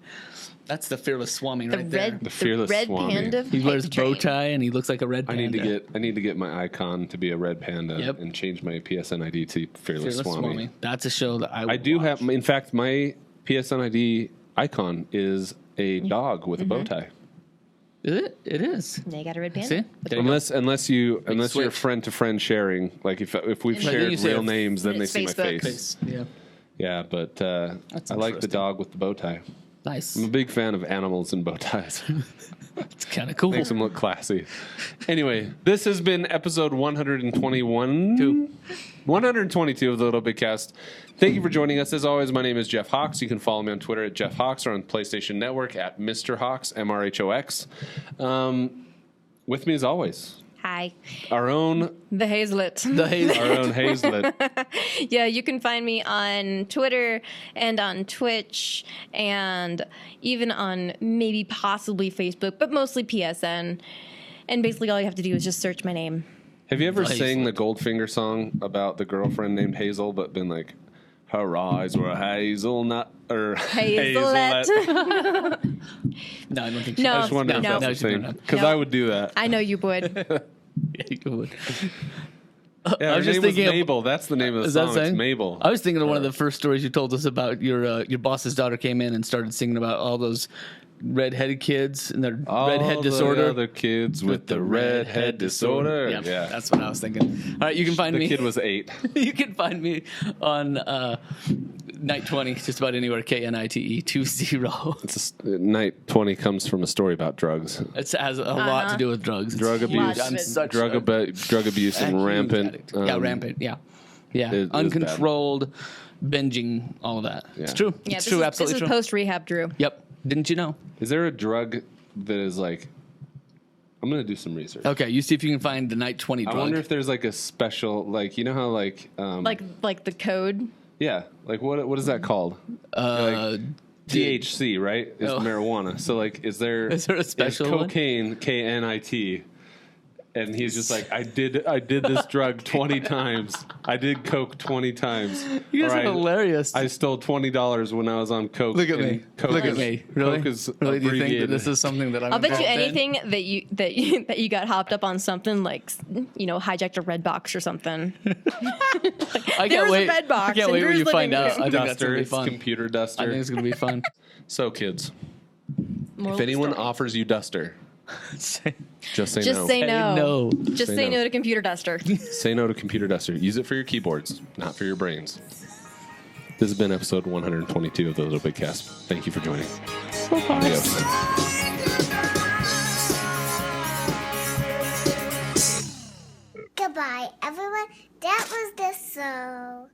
[SPEAKER 3] That's the fearless Swami
[SPEAKER 2] The
[SPEAKER 3] right there.
[SPEAKER 2] red,
[SPEAKER 1] The fearless
[SPEAKER 2] red
[SPEAKER 1] Swami.
[SPEAKER 2] panda.
[SPEAKER 3] He wears
[SPEAKER 2] hype
[SPEAKER 3] bow
[SPEAKER 2] train.
[SPEAKER 3] tie and he looks like a red
[SPEAKER 1] I
[SPEAKER 3] panda.
[SPEAKER 1] need to get my icon to be a red panda
[SPEAKER 3] Yep.
[SPEAKER 1] and change my PSN ID to Fearless,
[SPEAKER 3] Fearless
[SPEAKER 1] Swami.
[SPEAKER 3] Swami. That's a show that I
[SPEAKER 1] I
[SPEAKER 3] would
[SPEAKER 1] do
[SPEAKER 3] watch.
[SPEAKER 1] have. In fact, my PSN ID icon is a dog with a bow tie.
[SPEAKER 3] Is it? It is.
[SPEAKER 2] They got a red panda.
[SPEAKER 3] See? There you go.
[SPEAKER 1] Unless you're
[SPEAKER 3] switch.
[SPEAKER 1] friend to friend sharing, like if we've
[SPEAKER 2] And then
[SPEAKER 1] shared
[SPEAKER 3] you say
[SPEAKER 1] real
[SPEAKER 3] it's-
[SPEAKER 1] names, then they
[SPEAKER 2] it's
[SPEAKER 1] see my
[SPEAKER 2] Facebook.
[SPEAKER 1] face.
[SPEAKER 3] Yeah.
[SPEAKER 1] Yeah, but I like the
[SPEAKER 3] interesting.
[SPEAKER 1] dog with the bow tie.
[SPEAKER 3] Nice.
[SPEAKER 1] I'm a big fan of animals and bow ties.
[SPEAKER 3] It's kind of cool.
[SPEAKER 1] Makes them look classy. Anyway, this has been episode 121. 122 of the Little Big Cast. Thank you for joining us. As always, my name is Jeff Hawks. You can follow me on Twitter at Jeff Hawks or on PlayStation Network at Mr. Hawks, MRHOX. With me as always,
[SPEAKER 2] Hi.
[SPEAKER 1] our own
[SPEAKER 2] The Hazlet.
[SPEAKER 3] The haze.
[SPEAKER 1] our own Hazlet.
[SPEAKER 2] Yeah, you can find me on Twitter and on Twitch and even on maybe possibly Facebook, but mostly PSN. And basically all you have to do is just search my name.
[SPEAKER 1] Have you ever
[SPEAKER 3] Nice.
[SPEAKER 1] sang the Goldfinger song about the girlfriend named Hazel, but been like, her eyes were hazelnut or
[SPEAKER 2] Hazelette.
[SPEAKER 3] No, I don't think so.
[SPEAKER 2] No.
[SPEAKER 1] I just wondered if
[SPEAKER 2] No.
[SPEAKER 1] that's
[SPEAKER 3] No,
[SPEAKER 1] a
[SPEAKER 3] she don't
[SPEAKER 1] thing
[SPEAKER 3] have.
[SPEAKER 1] because
[SPEAKER 2] No.
[SPEAKER 1] I would do that.
[SPEAKER 2] I know you would.
[SPEAKER 3] Yeah, you would.
[SPEAKER 1] Yeah,
[SPEAKER 3] I
[SPEAKER 1] her
[SPEAKER 3] was just
[SPEAKER 1] name was
[SPEAKER 3] thinking of-
[SPEAKER 1] Mabel. That's the name of the
[SPEAKER 3] Is that
[SPEAKER 1] song. It's
[SPEAKER 3] saying?
[SPEAKER 1] Mabel.
[SPEAKER 3] I was thinking of one of the first stories you told us about your boss's daughter came in and started singing about all those redheaded kids and their redhead disorder.
[SPEAKER 1] The other kids with the redhead disorder.
[SPEAKER 3] Yeah,
[SPEAKER 1] Yeah.
[SPEAKER 3] that's what I was thinking. All right, you can find
[SPEAKER 1] The
[SPEAKER 3] me.
[SPEAKER 1] kid was 8.
[SPEAKER 3] You can find me on Night 20, just about anywhere. KNITE20.
[SPEAKER 1] It's Night 20 comes from a story about drugs.
[SPEAKER 3] It has a lot to do with drugs.
[SPEAKER 1] Drug abuse.
[SPEAKER 2] Lots of
[SPEAKER 3] I'm
[SPEAKER 2] it.
[SPEAKER 3] such
[SPEAKER 1] Drug abuse
[SPEAKER 3] a
[SPEAKER 1] and
[SPEAKER 3] huge
[SPEAKER 1] rampant.
[SPEAKER 3] addict. Yeah, rampant. Yeah. Yeah.
[SPEAKER 1] it is
[SPEAKER 3] Uncontrolled binging, all of that.
[SPEAKER 1] Yeah.
[SPEAKER 3] It's true.
[SPEAKER 2] Yeah,
[SPEAKER 3] it's
[SPEAKER 2] this
[SPEAKER 3] true.
[SPEAKER 2] is,
[SPEAKER 3] Absolutely
[SPEAKER 2] this is
[SPEAKER 3] true.
[SPEAKER 2] post rehab, Drew.
[SPEAKER 3] Yep. Didn't you know?
[SPEAKER 1] Is there a drug that is like? I'm gonna do some research.
[SPEAKER 3] Okay, you see if you can find the Night 20 drug.
[SPEAKER 1] I wonder if there's like a special, like you know how like
[SPEAKER 2] Like the code.
[SPEAKER 1] yeah, like what is that called? THC, right? Is
[SPEAKER 3] Oh.
[SPEAKER 1] marijuana. So like, is there
[SPEAKER 3] Is there a special one?
[SPEAKER 1] cocaine? KNIT. And he's just like, I did this drug 20 times. I did coke 20 times.
[SPEAKER 3] You guys
[SPEAKER 1] Or
[SPEAKER 3] are hilarious.
[SPEAKER 1] I stole $20 when I was on coke.
[SPEAKER 3] Look at
[SPEAKER 1] and
[SPEAKER 3] me.
[SPEAKER 1] Coke
[SPEAKER 3] Look at
[SPEAKER 1] is-
[SPEAKER 3] me. Really?
[SPEAKER 1] Coke is
[SPEAKER 3] Really? Do you think that
[SPEAKER 1] abbreviated.
[SPEAKER 3] this is something that I'm
[SPEAKER 2] I'll bet you
[SPEAKER 3] involved in?
[SPEAKER 2] anything that you got hopped up on something like hijacked a red box or something.
[SPEAKER 3] I
[SPEAKER 2] There
[SPEAKER 3] can't
[SPEAKER 2] was a
[SPEAKER 3] wait.
[SPEAKER 2] red box
[SPEAKER 3] I can't
[SPEAKER 2] and
[SPEAKER 3] wait when
[SPEAKER 2] Drew's
[SPEAKER 3] you find
[SPEAKER 2] looking
[SPEAKER 3] out.
[SPEAKER 2] at
[SPEAKER 3] I think that's
[SPEAKER 1] duster,
[SPEAKER 3] gonna be
[SPEAKER 1] it's
[SPEAKER 3] fun.
[SPEAKER 1] computer
[SPEAKER 3] I
[SPEAKER 1] duster.
[SPEAKER 3] think it's gonna be fun.
[SPEAKER 1] So kids,
[SPEAKER 2] Moral
[SPEAKER 1] if
[SPEAKER 2] of the
[SPEAKER 1] anyone
[SPEAKER 2] story.
[SPEAKER 1] offers you duster, just say
[SPEAKER 2] Just
[SPEAKER 1] no.
[SPEAKER 2] say no.
[SPEAKER 3] no.
[SPEAKER 2] Just
[SPEAKER 1] Say
[SPEAKER 2] say
[SPEAKER 1] no.
[SPEAKER 2] no to computer duster.
[SPEAKER 1] Say no to computer duster. Use it for your keyboards, not for your brains. This has been episode 122 of the Little Big Cast. Thank you for joining. Adios.
[SPEAKER 4] Goodbye, everyone. That was the show.